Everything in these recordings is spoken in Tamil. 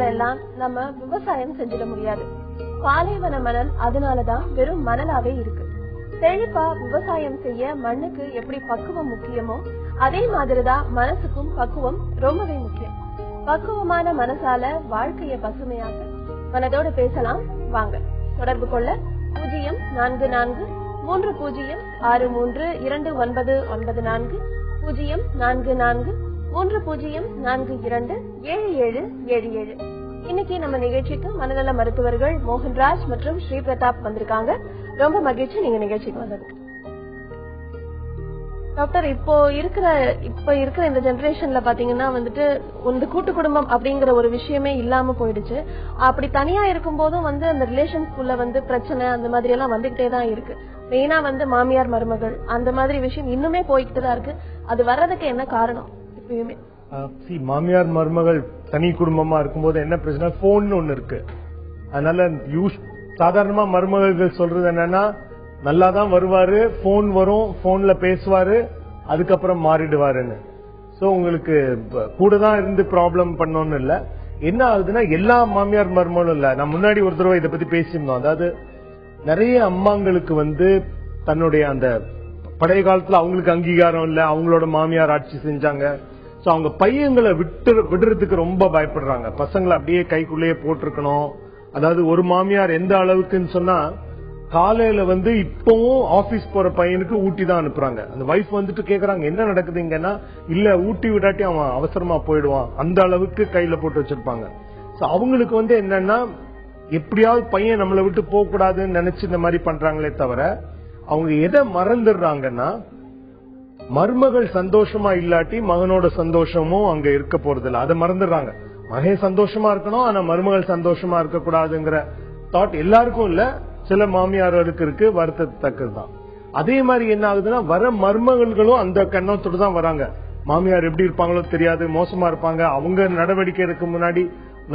இடத்துல எல்லாம் நம்ம விவசாயம் செஞ்சிட முடியாது. பாலைவன மணல் அதனாலதான் வெறும் மணலாவே இருக்கு. செழிப்பா விவசாயம் செய்ய மண்ணுக்கு எப்படி பக்குவம் முக்கியமோ அதே மாதிரிதான் மனசுக்கும் பக்குவம் ரொம்பவே முக்கியம். பக்குவமான மனசால வாழ்க்கைய பசுமையாக மனதோடு பேசலாம். வாங்க தொடர்பு கொள்ள 0443063294 0443042277. இன்னைக்கு நம்ம நிகழ்ச்சிக்கு மனநல மருத்துவர்கள் மோகன்ராஜ் மற்றும் ஸ்ரீ பிரதாப் வந்திருக்காங்க. ரொம்ப மகிழ்ச்சி நீங்க நிகழ்ச்சிக்கு வந்தது. டாக்டர், இப்போ இருக்கிற இந்த ஜெனரேஷன்ல பாத்தீங்கன்னா வந்துட்டு இந்த கூட்டு குடும்பம் அப்படிங்கிற ஒரு விஷயமே இல்லாம போயிடுச்சு. அப்படி தனியா இருக்கும் போதும் அந்த ரிலேஷன்ஸ்குள்ள பிரச்சனை அந்த மாதிரி எல்லாம் வந்துகிட்டே தான் இருக்கு. மெயினா மாமியார் மருமகள் அந்த மாதிரி விஷயம் இன்னுமே போய்கிட்டு தான் இருக்கு. அது வர்றதுக்கு என்ன காரணம்? இப்பயுமே மாமியார் மருமகள் தனி குடும்பமா இருக்கும்போது என்ன பிரச்சனை, போன் ஒண்ணு இருக்கு. அதனால சாதாரணமா மருமகள் சொல்றது என்னன்னா, நல்லாதான் வருவாரு, போன் வரும், போன்ல பேசுவாரு, அதுக்கப்புறம் மாறிடுவாருன்னு. சோ உங்களுக்கு கூட தான் இருந்து ப்ராப்ளம் பண்ணோன்னு இல்ல. என்ன ஆகுதுன்னா, எல்லா மாமியார் மருமகளும் இல்ல. நான் முன்னாடி ஒரு தடவை இதை பத்தி பேசியிருந்தோம். அதாவது நிறைய அம்மாங்களுக்கு தன்னுடைய அந்த பழைய காலத்துல அவங்களுக்கு அங்கீகாரம் இல்ல, அவங்களோட மாமியார் ஆட்சி செஞ்சாங்க. சோ அவங்க பையங்களை விடுறதுக்கு ரொம்ப பயப்படுறாங்க. பசங்களை அப்படியே கைக்குள்ளேயே போட்டிருக்கணும். அதாவது ஒரு மாமியார் எந்த அளவுக்குன்னு சொன்னா, காலையில இப்பவும் ஆபீஸ் போற பையனுக்கு ஊட்டி தான் அனுப்புறாங்க. அந்த வைஃப் கேக்குறாங்க என்ன நடக்குதுங்கன்னா, இல்ல ஊட்டி விடாட்டி அவன் அவசரமா போயிடுவான், அந்த அளவுக்கு கையில போட்டு வச்சிருப்பாங்க. சோ அவங்களுக்கு என்னன்னா, எப்படியாவது பையன் நம்மளை விட்டு போக கூடாதுன்னு நினைச்சு இந்த மாதிரி பண்றாங்களே தவிர, அவங்க எதை மறந்துடுறாங்கன்னா, மருமகள் சந்தோஷமா இல்லாட்டி மகனோட சந்தோஷமும் அங்க இருக்க போறது இல்ல. அதை மறந்துடுறாங்க. மகன் சந்தோஷமா இருக்கணும், ஆனா மருமகள் சந்தோஷமா இருக்க கூடாதுங்கிற தாட் எல்லாருக்கும் இல்ல, சில மாமியார்களுக்கு இருக்கு. வருத்தத்தக்கதுதான். அதே மாதிரி என்ன ஆகுதுன்னா, வர மருமகள்களும் அந்த கண்ணத்தோடு தான் வராங்க. மாமியார் எப்படி இருப்பாங்களோ தெரியாது, மோசமா இருப்பாங்க, அவங்க நடவடிக்கை எடுக்க முன்னாடி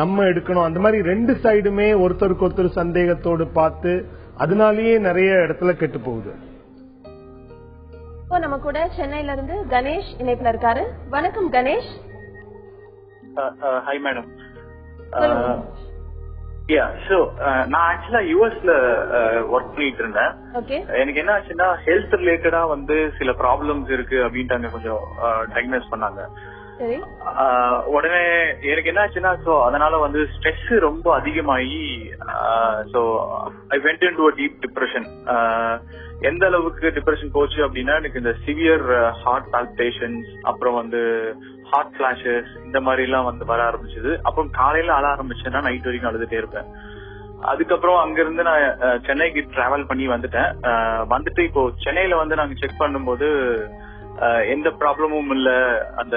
நம்ம எடுக்கணும். அந்த மாதிரி ரெண்டு சைடுமே ஒருத்தருக்கு ஒருத்தர் சந்தேகத்தோடு பார்த்து அதனாலேயே நிறைய இடத்துல கெட்டு போகுது. இப்போ நம்ம கூட சென்னையில இருந்து கணேஷ் இணைப்புல இருக்காரு. வணக்கம் கணேஷ். Hi madam. நான் ஆக்சுவலா யூஎஸ்ல ஒர்க் பண்ணிட்டு இருந்தேன். எனக்கு என்ன ஆச்சுன்னா, ஹெல்த் ரிலேட்டடா சில ப்ராப்ளம்ஸ் இருக்கு அப்படின்ட்டு கொஞ்சம் டயக்னோஸ் பண்ணாங்க. உடனே எனக்கு என்ன ஆச்சுன்னா, அதனால ஸ்ட்ரெஸ் ரொம்ப அதிகமாகி I went into a deep depression. எந்த அளவுக்கு டிப்ரெஷன் போச்சு அப்படின்னா, எனக்கு இந்த சிவியர் ஹார்ட் பால்பிடேஷன்ஸ், அப்புறம் ஹார்ட் பிளாஷஸ் இந்த மாதிரி எல்லாம் வர ஆரம்பிச்சது. அப்புறம் காலையில அழ ஆரம்பிச்சேன்னா நைட் வரைக்கும் அழுதுட்டே இருப்பேன். அதுக்கப்புறம் அங்கிருந்து நான் சென்னைக்கு டிராவல் பண்ணி வந்துட்டு இப்போ சென்னையில நாங்க செக் பண்ணும்போது எந்த ப்ராப்ளமும் இல்ல. அந்த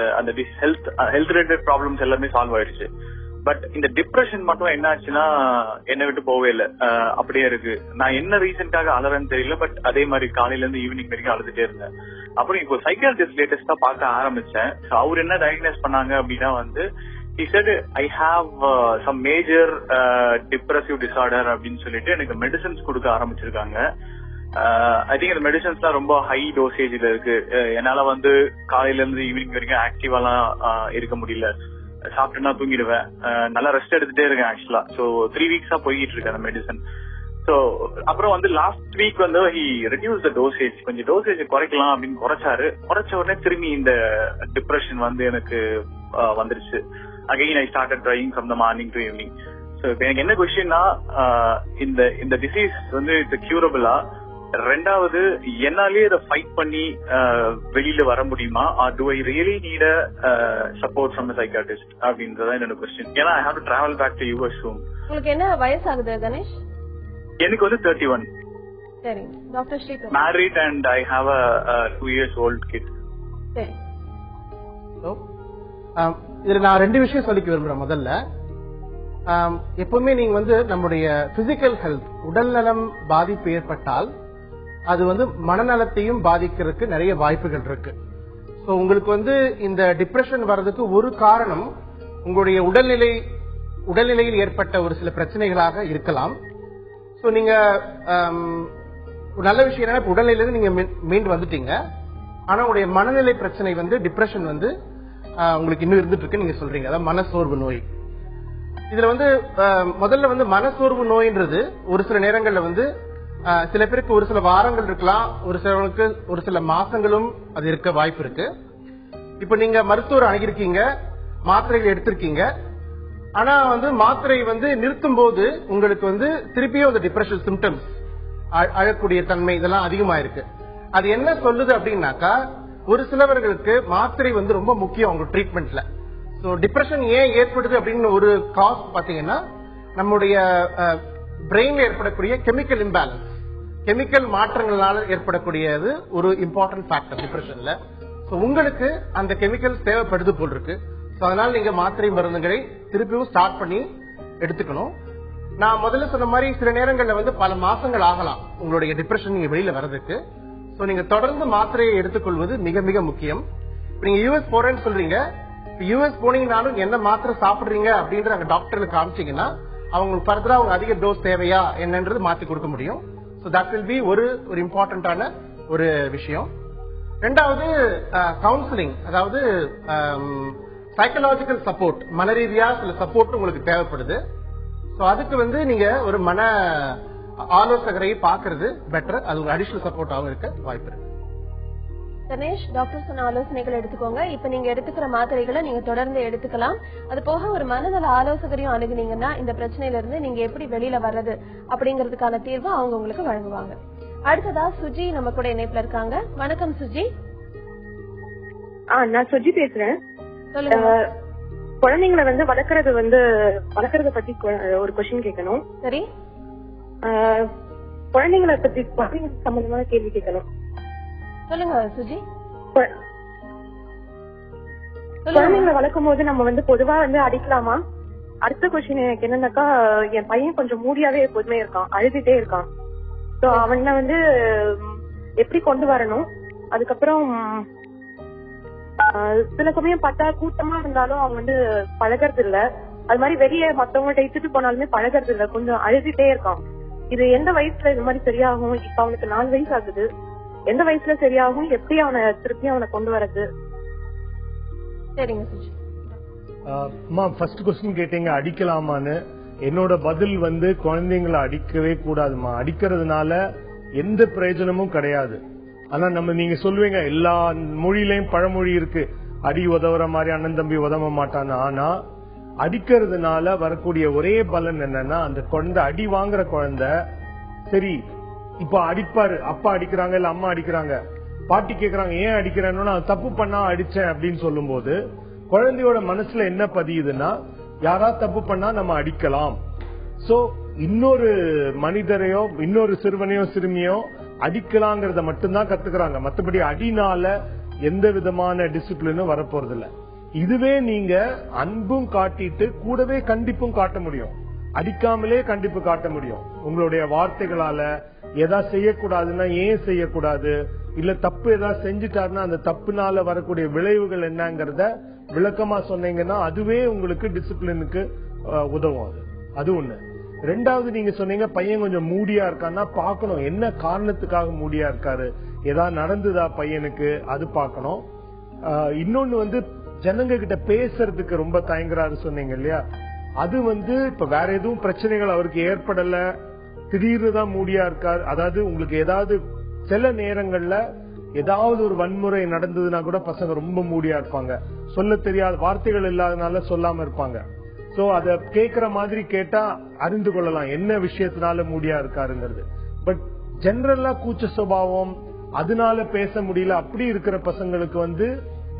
ஹெல்த் ரிலேட்டட் ப்ராப்ளம்ஸ் எல்லாமே சால்வ் ஆயிடுச்சு. பட் இந்த டிப்ரெஷன் மட்டும் என்ன ஆச்சுன்னா, என்னை விட்டு போவே இல்லை, அப்படியே இருக்கு. நான் என்ன ரீசன்க்காக அழறேன்னு தெரியல, பட் அதே மாதிரி காலையில இருந்து ஈவினிங் வரைக்கும் அழுதுட்டே இருந்தேன். அப்புறம் இப்போ சைக்காலஜிஸ்ட் லேட்டஸ்டா பார்க்க ஆரம்பிச்சேன். அவர் என்ன டயக்னோஸ் பண்ணாங்க அப்படின்னா, he said I have some major depressive disorder அப்படின்னு சொல்லிட்டு எனக்கு மெடிசன்ஸ் கொடுக்க ஆரம்பிச்சிருக்காங்க. ஐ திங்க் இந்த மெடிசன்ஸ்லாம் ரொம்ப ஹை டோசேஜ்ல இருக்கு. என்னால காலையில இருந்து ஈவினிங் வரைக்கும் ஆக்டிவாலாம் இருக்க முடியல. சாப்பிட்டுனா தூங்கிடுவேன். நல்லா ரெஸ்ட் எடுத்துட்டே இருக்கேன் ஆக்சுவலா. சோ 3 வீக்ஸா போயிட்டு இருக்கு அந்த மெடிசன். சோ அப்புறம் last week he reduced the dosage. கொஞ்சம் டோசேஜ் குறைக்கலாம் அப்படின்னு குறைச்ச உடனே திரும்பி இந்த டிப்ரெஷன் எனக்கு வந்துருச்சு. Again I started trying from the morning to evening. So எனக்கு என்ன கொஸ்டின்னா, இந்த டிசீஸ் இட்ஸ் கியூரபிளா? ரெண்டாவது, என்னாலே இதை ஃபைட் பண்ணி வெளியில வர முடியுமா? Do I really need support from psychiatrist அப்படின்றத என்னோட கொஸ்டின். ஏன்னா I have to travel back to US soon. உங்களுக்கு என்ன வயசாகுது கணேஷ்? எனக்கு 31. சரி doctor Sri. Married and I have a 2 years old kid. சரி. இதுல நான் 2 விஷயம் சொல்லிக்க விரும்புறேன். முதல்ல, எப்பவுமே நீங்க நம்முடைய பிசிக்கல் ஹெல்த், உடல் நலம் பாதிப்பு ஏற்பட்டால் அது மனநலத்தையும் பாதிக்கிறதுக்கு நிறைய வாய்ப்புகள் இருக்கு. சோ உங்களுக்கு இந்த டிப்ரெஷன் வர்றதுக்கு ஒரு காரணம் உங்களுடைய உடல்நிலையில் ஏற்பட்ட ஒரு சில பிரச்சனைகளாக இருக்கலாம். சோ நீங்க நல்ல விஷயம் என்னன்னா, உடல்நிலையில நீங்க மீண்டு வந்துட்டீங்க. ஆனா உங்களுடைய மனநிலை பிரச்சனை டிப்ரெஷன் உங்களுக்கு இன்னும் இருந்துட்டு இருக்கு நீங்க சொல்றீங்க. அதாவது மனசோர்வு நோய். இதுல வந்து முதல்ல வந்து மனசோர்வு நோயின்றது ஒரு சில நேரங்கள்ல வந்து சில பேருக்கு ஒரு சில வாரங்கள் இருக்கலாம், ஒரு சிலருக்கு ஒரு சில மாசங்களும் அது இருக்க வாய்ப்பு இருக்கு. இப்ப நீங்க மருத்துவர் அணுகிருக்கீங்க, மாத்திரைகள் எடுத்திருக்கீங்க, ஆனா வந்து மாத்திரை வந்து நிறுத்தும் போது உங்களுக்கு வந்து திருப்பியும் அந்த டிப்ரெஷன் சிம்டம்ஸ், அழக்கூடிய தன்மை இதெல்லாம் அதிகமாயிருக்கு. அது என்ன சொல்லுது அப்படின்னாக்கா, ஒரு சிலவர்களுக்கு மாத்திரை வந்து ரொம்ப முக்கியம் அவங்க ட்ரீட்மெண்ட்ல. சோ டிப்ரெஷன் ஏன் ஏற்படுது அப்படின்னு ஒரு காஸ் பாத்தீங்கன்னா, நம்முடைய பிரெயின்ல ஏற்படக்கூடிய கெமிக்கல் இம்பேலன்ஸ், கெமிக்கல் மாற்றங்களால ஏற்படக்கூடியது ஒரு இம்பார்ட்டன்ட் ஃபேக்டர் டிப்ரெஷன்ல. சோ உங்களுக்கு அந்த கெமிக்கல் தேவைப்படுது போல் இருக்கு. சோ அதனால நீங்க மாத்திரை மருந்துகளை திருப்பியும் ஸ்டார்ட் பண்ணி எடுத்துக்கணும். நான் முதல்ல சொன்ன மாதிரி சில நேரங்கள்ல வந்து பல மாசங்கள் ஆகலாம் உங்களுடைய டிப்ரெஷன் நீங்க வெளியில வர்றதுக்கு. சோ நீங்க தொடர்ந்து மாத்திரையை எடுத்துக்கொள்வது மிக மிக முக்கியம். நீங்க யூஎஸ் போறேன்னு சொல்றீங்க, யூஎஸ் போனீங்கனாலும் என்ன மாத்திரை சாப்பிடுறீங்க அப்படின்ற அங்க டாக்டருக்கு காமிச்சீங்கன்னா அவங்களுக்கு ஃபர்தரா அவங்க அதிக டோஸ் தேவையா என்னன்றது மாத்தி கொடுக்க முடியும். சோ தட் வில் பி ஒரு இம்பார்ட்டன்டான ஒரு விஷயம். ரெண்டாவது கவுன்சிலிங், அதாவது சைக்கலாஜிக்கல் சப்போர்ட், மன ரீதியா சில சப்போர்ட் உங்களுக்கு தேவைப்படுது. சோ அதுக்கு வந்து நீங்க ஒரு மன ஆலோசகரை பாக்குறது பெட்டர். அது ஒரு அடிஷனல் சப்போர்ட்டாகவும் இருக்க வாய்ப்பு இருக்கு. கணேஷ், டாக்டர் சொன்ன ஆலோசனைகள் எடுத்துக்கோங்க. இப்ப நீங்க எடுத்துக்கிற மாத்திரைகளை நீங்க தொடர்ந்து எடுத்துக்கலாம். அது போக ஒரு மனநல ஆலோசகரையும் அணுகுனீங்கன்னா இந்த பிரச்சனையில இருந்து நீங்க எப்படி வெளியில வர்றது அப்படிங்கறதுக்கான தீர்வு அவங்க உங்களுக்கு வழங்குவாங்க. அடுத்ததா சுஜி நம்ம கூட இணைப்புல இருக்காங்க. வணக்கம் சுஜி. நான் சுஜி பேசுறேன். சொல்லுங்க. குழந்தைங்களை வந்து வளர்க்கறத பத்தி ஒரு கொஸ்டின் கேட்கணும். சரி. குழந்தைங்களை பத்தி சம்பந்தமான கேள்வி கேட்கணும். சொல்லுங்க சுஜி. குழந்தைங்களை வளர்க்கும் போது நம்ம வந்து பொதுவா வந்து அடிக்கலாமா? அடுத்த கொஸ்டின் எனக்கு என்னன்னாக்கா, என் பையன் கொஞ்சம் மூடியாவே எப்போதுமே இருக்கான், அழுதுட்டே இருக்கான். சோ அவனை வந்து எப்படி கொண்டு வரணும்? அதுக்கப்புறம் சில சமயம் பார்த்தா கூட்டமா இருந்தாலும் அவன் வந்து பழகிறது இல்ல. அது மாதிரி வெளியே மத்தவங்கள்ட்ட இட்டுட்டு போனாலுமே பழகிறது இல்ல, கொஞ்சம் அழுதுட்டே இருக்கான். இது எந்த வயசுல இது மாதிரி சரியாகும்? இப்ப அவனுக்கு 4 வயசு ஆகுது. எந்த வயசுல சரியாகும்? எப்படி அவனை திருப்பி அவனை கொண்டு வரது? சரிங்க சுஜி. ஃபர்ஸ்ட் क्वेश्चन கேட்டீங்க அடிக்கலாமான்னு. என்னோட பதில் வந்து குழந்தைங்களை அடிக்கவே கூடாதுமா. அடிக்கிறதுனால எந்த பிரயோஜனமும் கிடையாது. ஆனா நீங்க சொல்லுவீங்க எல்லா மொழியிலையும் பழமொழி இருக்கு, அடி உதவுற மாதிரி அண்ணன் தம்பி உதவ மாட்டான்னு. ஆனா அடிக்கிறதுனால வரக்கூடிய ஒரே பலன் என்னன்னா, அந்த குழந்தை, அடி வாங்குற குழந்தை சரி இப்ப அடிப்பாரு, அப்பா அடிக்கிறாங்க இல்ல அம்மா அடிக்கிறாங்க, பாட்டி கேக்குறாங்க ஏன் அடிக்கிறேன்னு, தப்பு பண்ணா அடிச்சேன் அப்படின்னு சொல்லும் போது குழந்தையோட மனசுல என்ன பதியுதுன்னா, யாரா தப்பு பண்ணா நம்ம அடிக்கலாம். சோ இன்னொரு மனிதரையோ இன்னொரு சிறுவனையோ சிறுமியோ அடிக்கலாங்கிறத மட்டும்தான் கத்துக்கிறாங்க. மத்தபடி அடினால எந்த விதமான டிசிப்ளினும் வரப்போறது இல்ல. இதுவே நீங்க அன்பும் காட்டிட்டு கூடவே கண்டிப்பும் காட்ட முடியும். அடிக்காமலே கண்டிப்பு காட்ட முடியும். உங்களுடைய வார்த்தைகளால எதா செய்யக்கூடாதுன்னா ஏன் செய்யக்கூடாது, இல்ல தப்பு ஏதாவது செஞ்சுட்டாருன்னா அந்த தப்புனால வரக்கூடிய விளைவுகள் என்னங்கறத விளக்கமா சொன்னீங்கன்னா அதுவே உங்களுக்கு டிசிப்ளினுக்கு உதவும். அது ஒண்ணு. ரெண்டாவது, நீங்க சொன்னீங்க பையன் கொஞ்சம் மூடியா இருக்கான்னா பாக்கணும் என்ன காரணத்துக்காக மூடியா இருக்காரு, ஏதாவது நடந்துதா பையனுக்கு, அது பாக்கணும். இன்னொன்னு வந்து ஜனங்க கிட்ட பேசுறதுக்கு ரொம்ப தயங்குறாரு சொன்னீங்க இல்லையா, அது வந்து இப்ப வேற எதுவும் பிரச்சனைகள் அவருக்கு ஏற்படல, திடீர்னு தான் மூடியா இருக்காரு. அதாவது உங்களுக்கு ஏதாவது சில நேரங்கள்ல ஏதாவது ஒரு வன்முறை நடந்ததுன்னா கூட பசங்க ரொம்ப மூடியா இருப்பாங்க, சொல்ல தெரியாத வார்த்தைகள் இல்லாதனால சொல்லாம இருப்பாங்க. சோ அத கேக்குற மாதிரி கேட்டா அறிந்து கொள்ளலாம் என்ன விஷயத்தினால மூடியா இருக்காருங்கிறது. பட் ஜெனரலா கூச்ச சுபாவம், அதனால பேச முடியல அப்படி இருக்கிற பசங்களுக்கு வந்து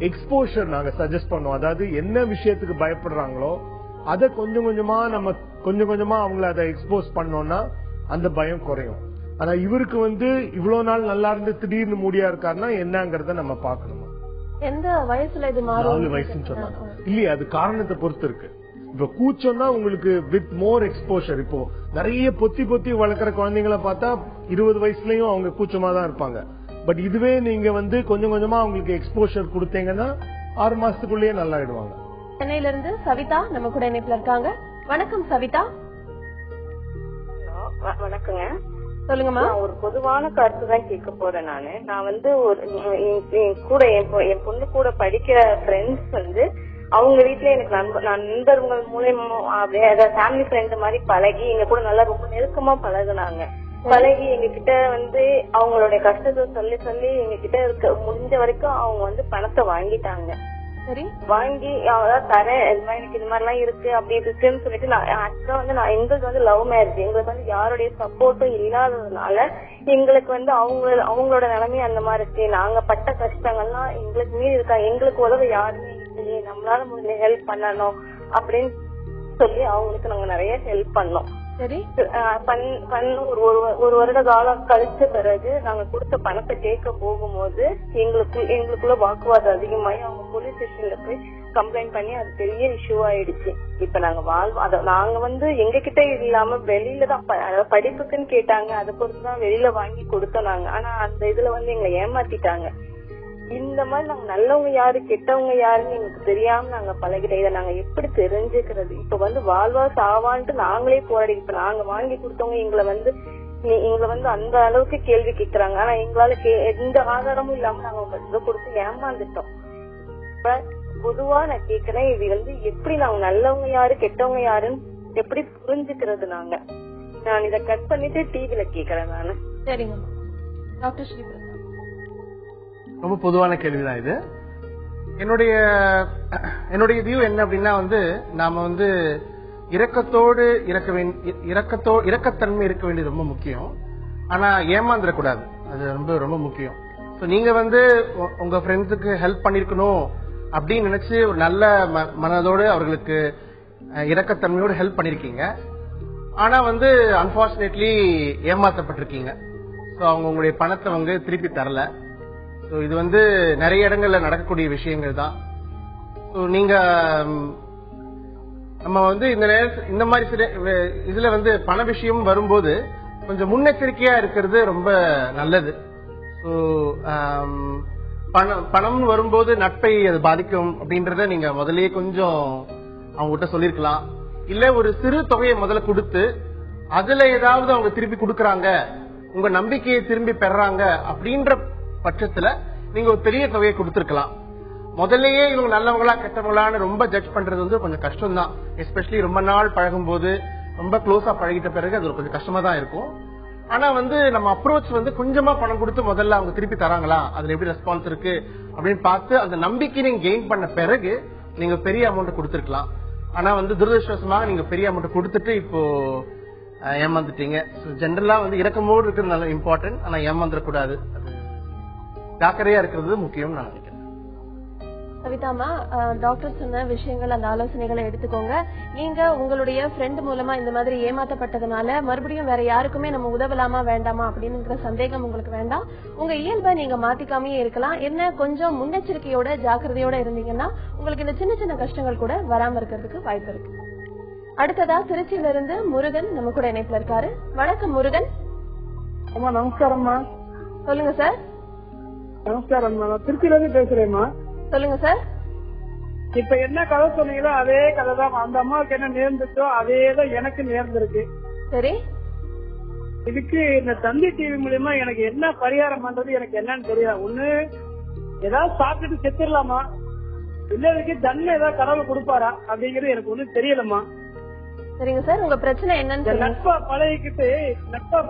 எக்ஸ்போஷர் நாங்க சஜஸ்ட் பண்ணுவோம். அதாவது என்ன விஷயத்துக்கு பயப்படுறாங்களோ அதை கொஞ்சம் கொஞ்சமா அவங்கள அதை எக்ஸ்போஸ் பண்ணோம்னா அந்த பயம் குறையும். ஆனா இவருக்கு வந்து இவ்வளவு நாள் நல்லா இருந்து திடீர்னு மூடியா இருக்காருன்னா என்னங்கறத நம்ம பாக்கணுமா. எந்த வயசுல இது மாறும்? 4 வயசுன்னு சொன்னாங்க இல்லையா, அது காரணத்தை பொறுத்து இருக்கு. இப்ப கூச்சம்னா உங்களுக்கு வித் மோர் எக்ஸ்போஷர். இப்போ நிறைய பொத்தி வளர்க்குற குழந்தைங்களை பார்த்தா 20 வயசுலயும் அவங்க கூச்சமா தான் இருப்பாங்க. பட் இதுவே நீங்க வந்து கொஞ்சம் கொஞ்சமா அவங்களுக்கு எக்ஸ்போஷர் கொடுத்தீங்கன்னா 6 மாசத்துக்குள்ளேயே நல்லா ஆயிடுவாங்க. சென்னையில இருந்து சவிதா நம்ம கூட இணைப்புல இருக்காங்க. வணக்கம் சவிதா. வணக்கங்க. சொல்லுங்கம்மா. ஒரு பொதுவான கருத்து தான் கேட்க போறேன். நான் வந்து என் பொண்ணு கூட படிக்கிற ஃப்ரெண்ட்ஸ் வந்து அவங்க வீட்டுல எனக்கு நண்பர்கள் மூலியமா அப்படியே ஃபேமிலி ஃப்ரெண்ட் மாதிரி பழகி எங்க கூட நல்லா ரொம்ப நெருக்கமா பழகுனாங்க. பழகி எங்க கிட்ட வந்து அவங்களுடைய கஷ்டத்தை சொல்லி சொல்லி எங்க கிட்ட இருக்க முடிஞ்ச வரைக்கும் அவங்க வந்து பணத்தை வாங்கிட்டாங்க. சரி, வாங்கி அதான் தரேன், எனக்கு இது மாதிரி எல்லாம் இருக்கு அப்படி இருக்குன்னு சொல்லிட்டு ஆக்சுவலா வந்து எங்களுக்கு வந்து லவ் மேரேஜ், எங்களுக்கு வந்து யாருடைய சப்போர்ட்டும் இல்லாததுனால எங்களுக்கு வந்து அவங்களோட நிலைமை அந்த மாதிரி இருக்கு. நாங்க பட்ட கஷ்டங்கள்லாம் எங்களுக்கு மீறி இருக்காங்க, எங்களுக்கு உதவ யாருமே இல்லையே, நம்மளால முடிஞ்ச ஹெல்ப் பண்ணணும் அப்படின்னு சொல்லி அவங்களுக்கு நாங்க நிறைய ஹெல்ப் பண்ணோம். சரி, ஒரு வருட காலம் கழிச்ச பிறகு நாங்க கொடுத்த பணத்தை கேட்க போகும்போது எங்களுக்குள்ள வாக்குவாதம் அதிகமாயி அவங்க போலீஸ் ஸ்டேஷன்ல போய் கம்ப்ளைண்ட் பண்ணி அது பெரிய இஷ்யூ ஆயிடுச்சு. இப்ப நாங்க நாங்க வந்து எங்க கிட்ட இல்லாம வெளியில தான் படிப்புக்குன்னு கேட்டாங்க, அதை பொறுத்துதான் வெளியில வாங்கி கொடுத்தோம் நாங்க. ஆனா அந்த இதுல வந்து எங்களை ஏமாத்திட்டாங்க. இந்த மாதிரி நாங்க நல்லவங்க யாரு கெட்டவங்க யாருன்னு எங்களுக்கு தெரியாம நாங்க பழகிட்டோம். இதை நாங்க எப்படி தெரிஞ்சுக்கிறது? இப்ப வந்து வாழ்வா சாவான்ட்டு நாங்களே போராடி, இப்ப நாங்க வாங்கி கொடுத்தவங்க எங்களை வந்து அந்த அளவுக்கு கேள்வி கேட்கறாங்க. ஆனா எங்களால எந்த ஆதாரமும் இல்லாம நாங்க இதை கொடுத்து ஏமாந்துட்டோம். இப்ப பொதுவா நான் கேக்குறேன், இது வந்து எப்படி நாங்க நல்லவங்க யாரு கெட்டவங்க யாருன்னு எப்படி புரிஞ்சுக்கிறது? நான் இதை கட் பண்ணிட்டு டிவில கேக்குறேன் நானு. சரிங்க டாக்டர் ஸ்ரீபிரசாத். ரொம்ப பொதுவான கேள்விதான் இது. என்னுடைய வியூ என்ன அப்படின்னா வந்து நாம வந்து இரக்கத்தன்மை இருக்க வேண்டியது ரொம்ப முக்கியம். ஆனா ஏமாந்துடக்கூடாது, அது ரொம்ப ரொம்ப முக்கியம். நீங்க வந்து உங்க ஃப்ரெண்ட்ஸுக்கு ஹெல்ப் பண்ணிருக்கணும் அப்படின்னு நினைச்சு ஒரு நல்ல மனதோடு அவர்களுக்கு இரக்கத்தன்மையோடு ஹெல்ப் பண்ணிருக்கீங்க. ஆனா வந்து அன்பார்ச்சுனேட்லி ஏமாத்தப்பட்டிருக்கீங்க. அவங்க உங்களுடைய பணத்தை வந்து திருப்பி தரல. இது வந்து நிறைய இடங்கள்ல நடக்கக்கூடிய விஷயங்கள் தான். நீங்க நம்ம வந்து இந்த மாதிரி இதுல வந்து பண விஷயம் வரும்போது கொஞ்சம் முன்னெச்சரிக்கையா இருக்கிறது ரொம்ப நல்லது. பணம் வரும்போது நட்பை அது பாதிக்கும் அப்படின்றத நீங்க முதல்லயே கொஞ்சம் அவங்க கிட்ட சொல்லிருக்கலாம். இல்ல ஒரு சிறு தொகையை முதல்ல கொடுத்து அதுல ஏதாவது அவங்க திருப்பி கொடுக்கறாங்க, உங்க நம்பிக்கையை திரும்பி பெறாங்க அப்படின்ற பட்சத்துல நீங்க ஒரு பெரிய தொகையை கொடுத்திருக்கலாம். முதல்லயே இவங்க நல்லவங்களா கெட்டவங்களான்னு ரொம்ப ஜட்ஜ் பண்றது வந்து கொஞ்சம் கஷ்டம் தான். எஸ்பெஷலி ரொம்ப நாள் பழகும் போது, ரொம்ப க்ளோஸா பழகிட்ட பிறகு அது கொஞ்சம் கஷ்டமா தான் இருக்கும். ஆனா வந்து நம்ம அப்ரோச் வந்து கொஞ்சமா பணம் கொடுத்து முதல்ல அவங்க திருப்பி தராங்களா, அதுல எப்படி ரெஸ்பான்ஸ் இருக்கு அப்படின்னு பார்த்து அந்த நம்பிக்கை நீங்க கெயின் பண்ண பிறகு நீங்க பெரிய அமௌண்ட் கொடுத்திருக்கலாம். ஆனா வந்து துரதிருஷ்டவசமாக நீங்க பெரிய அமௌண்ட் கொடுத்துட்டு இப்போ ஏமாந்துட்டீங்க. ஜெனரலா வந்து இரக்கமோடு இருக்கிறது நல்ல இம்பார்ட்டன்ட். ஆனா ஏமாந்துடக்கூடாது, அது ஜாக்கிரதையா இருக்கிறது முக்கியம் நான் நினைக்கிறேன். கவிதாமா, டாக்டர் சொன்ன விஷயங்கள் அந்த ஆலோசனைகளை எடுத்துக்கோங்க. நீங்க உங்களுடைய ஃப்ரெண்ட் மூலமா இந்த மாதிரி ஏமாற்றப்பட்டதுனால மறுபடியும் வேற யாருக்குமே நம்ம உதவலாமா வேண்டாமா அப்படிங்கிற சந்தேகம் உங்களுக்கு வேண்டாம். உங்க இயல்பை நீங்க மாத்திக்காமே இருக்கலாம். என்ன கொஞ்சம் முன்னெச்சரிக்கையோட ஜாக்கிரதையோட இருந்தீங்கன்னா உங்களுக்கு இந்த சின்ன சின்ன கஷ்டங்கள் கூட வராம இருக்கிறதுக்கு வாய்ப்பு இருக்கு. அடுத்ததா திருச்சியில இருந்து முருகன் நம்ம கூட இணைப்புல இருக்காரு. வணக்கம் முருகன். நமஸ்காரம்மா. சொல்லுங்க சார். நமஸ்காரம், நான் திருச்சியில இருந்து பேசுறேம்மா. சொல்லுங்க சார். இப்ப என்ன கதை சொன்னீங்களோ அதே கதை தான். அந்த அம்மாவுக்கு என்ன நேர்ந்துச்சோ அதேதான் எனக்கு நேர்ந்திருக்கு. சரி, இதுக்கு இந்த தந்தி டிவி மூலியமா எனக்கு என்ன பரிகாரம் பண்றது எனக்கு என்னன்னு தெரியல. ஒண்ணு ஏதாவது சாப்பிட்டுட்டு செத்துடலாமா, இல்ல இதுக்கு தண்டனை ஏதாவது கடவுள் கொடுப்பாரா அப்படிங்கறது எனக்கு ஒண்ணும் தெரியலமா. சரிங்க சார், உங்க பிரச்சனை என்னன்னு நட்பா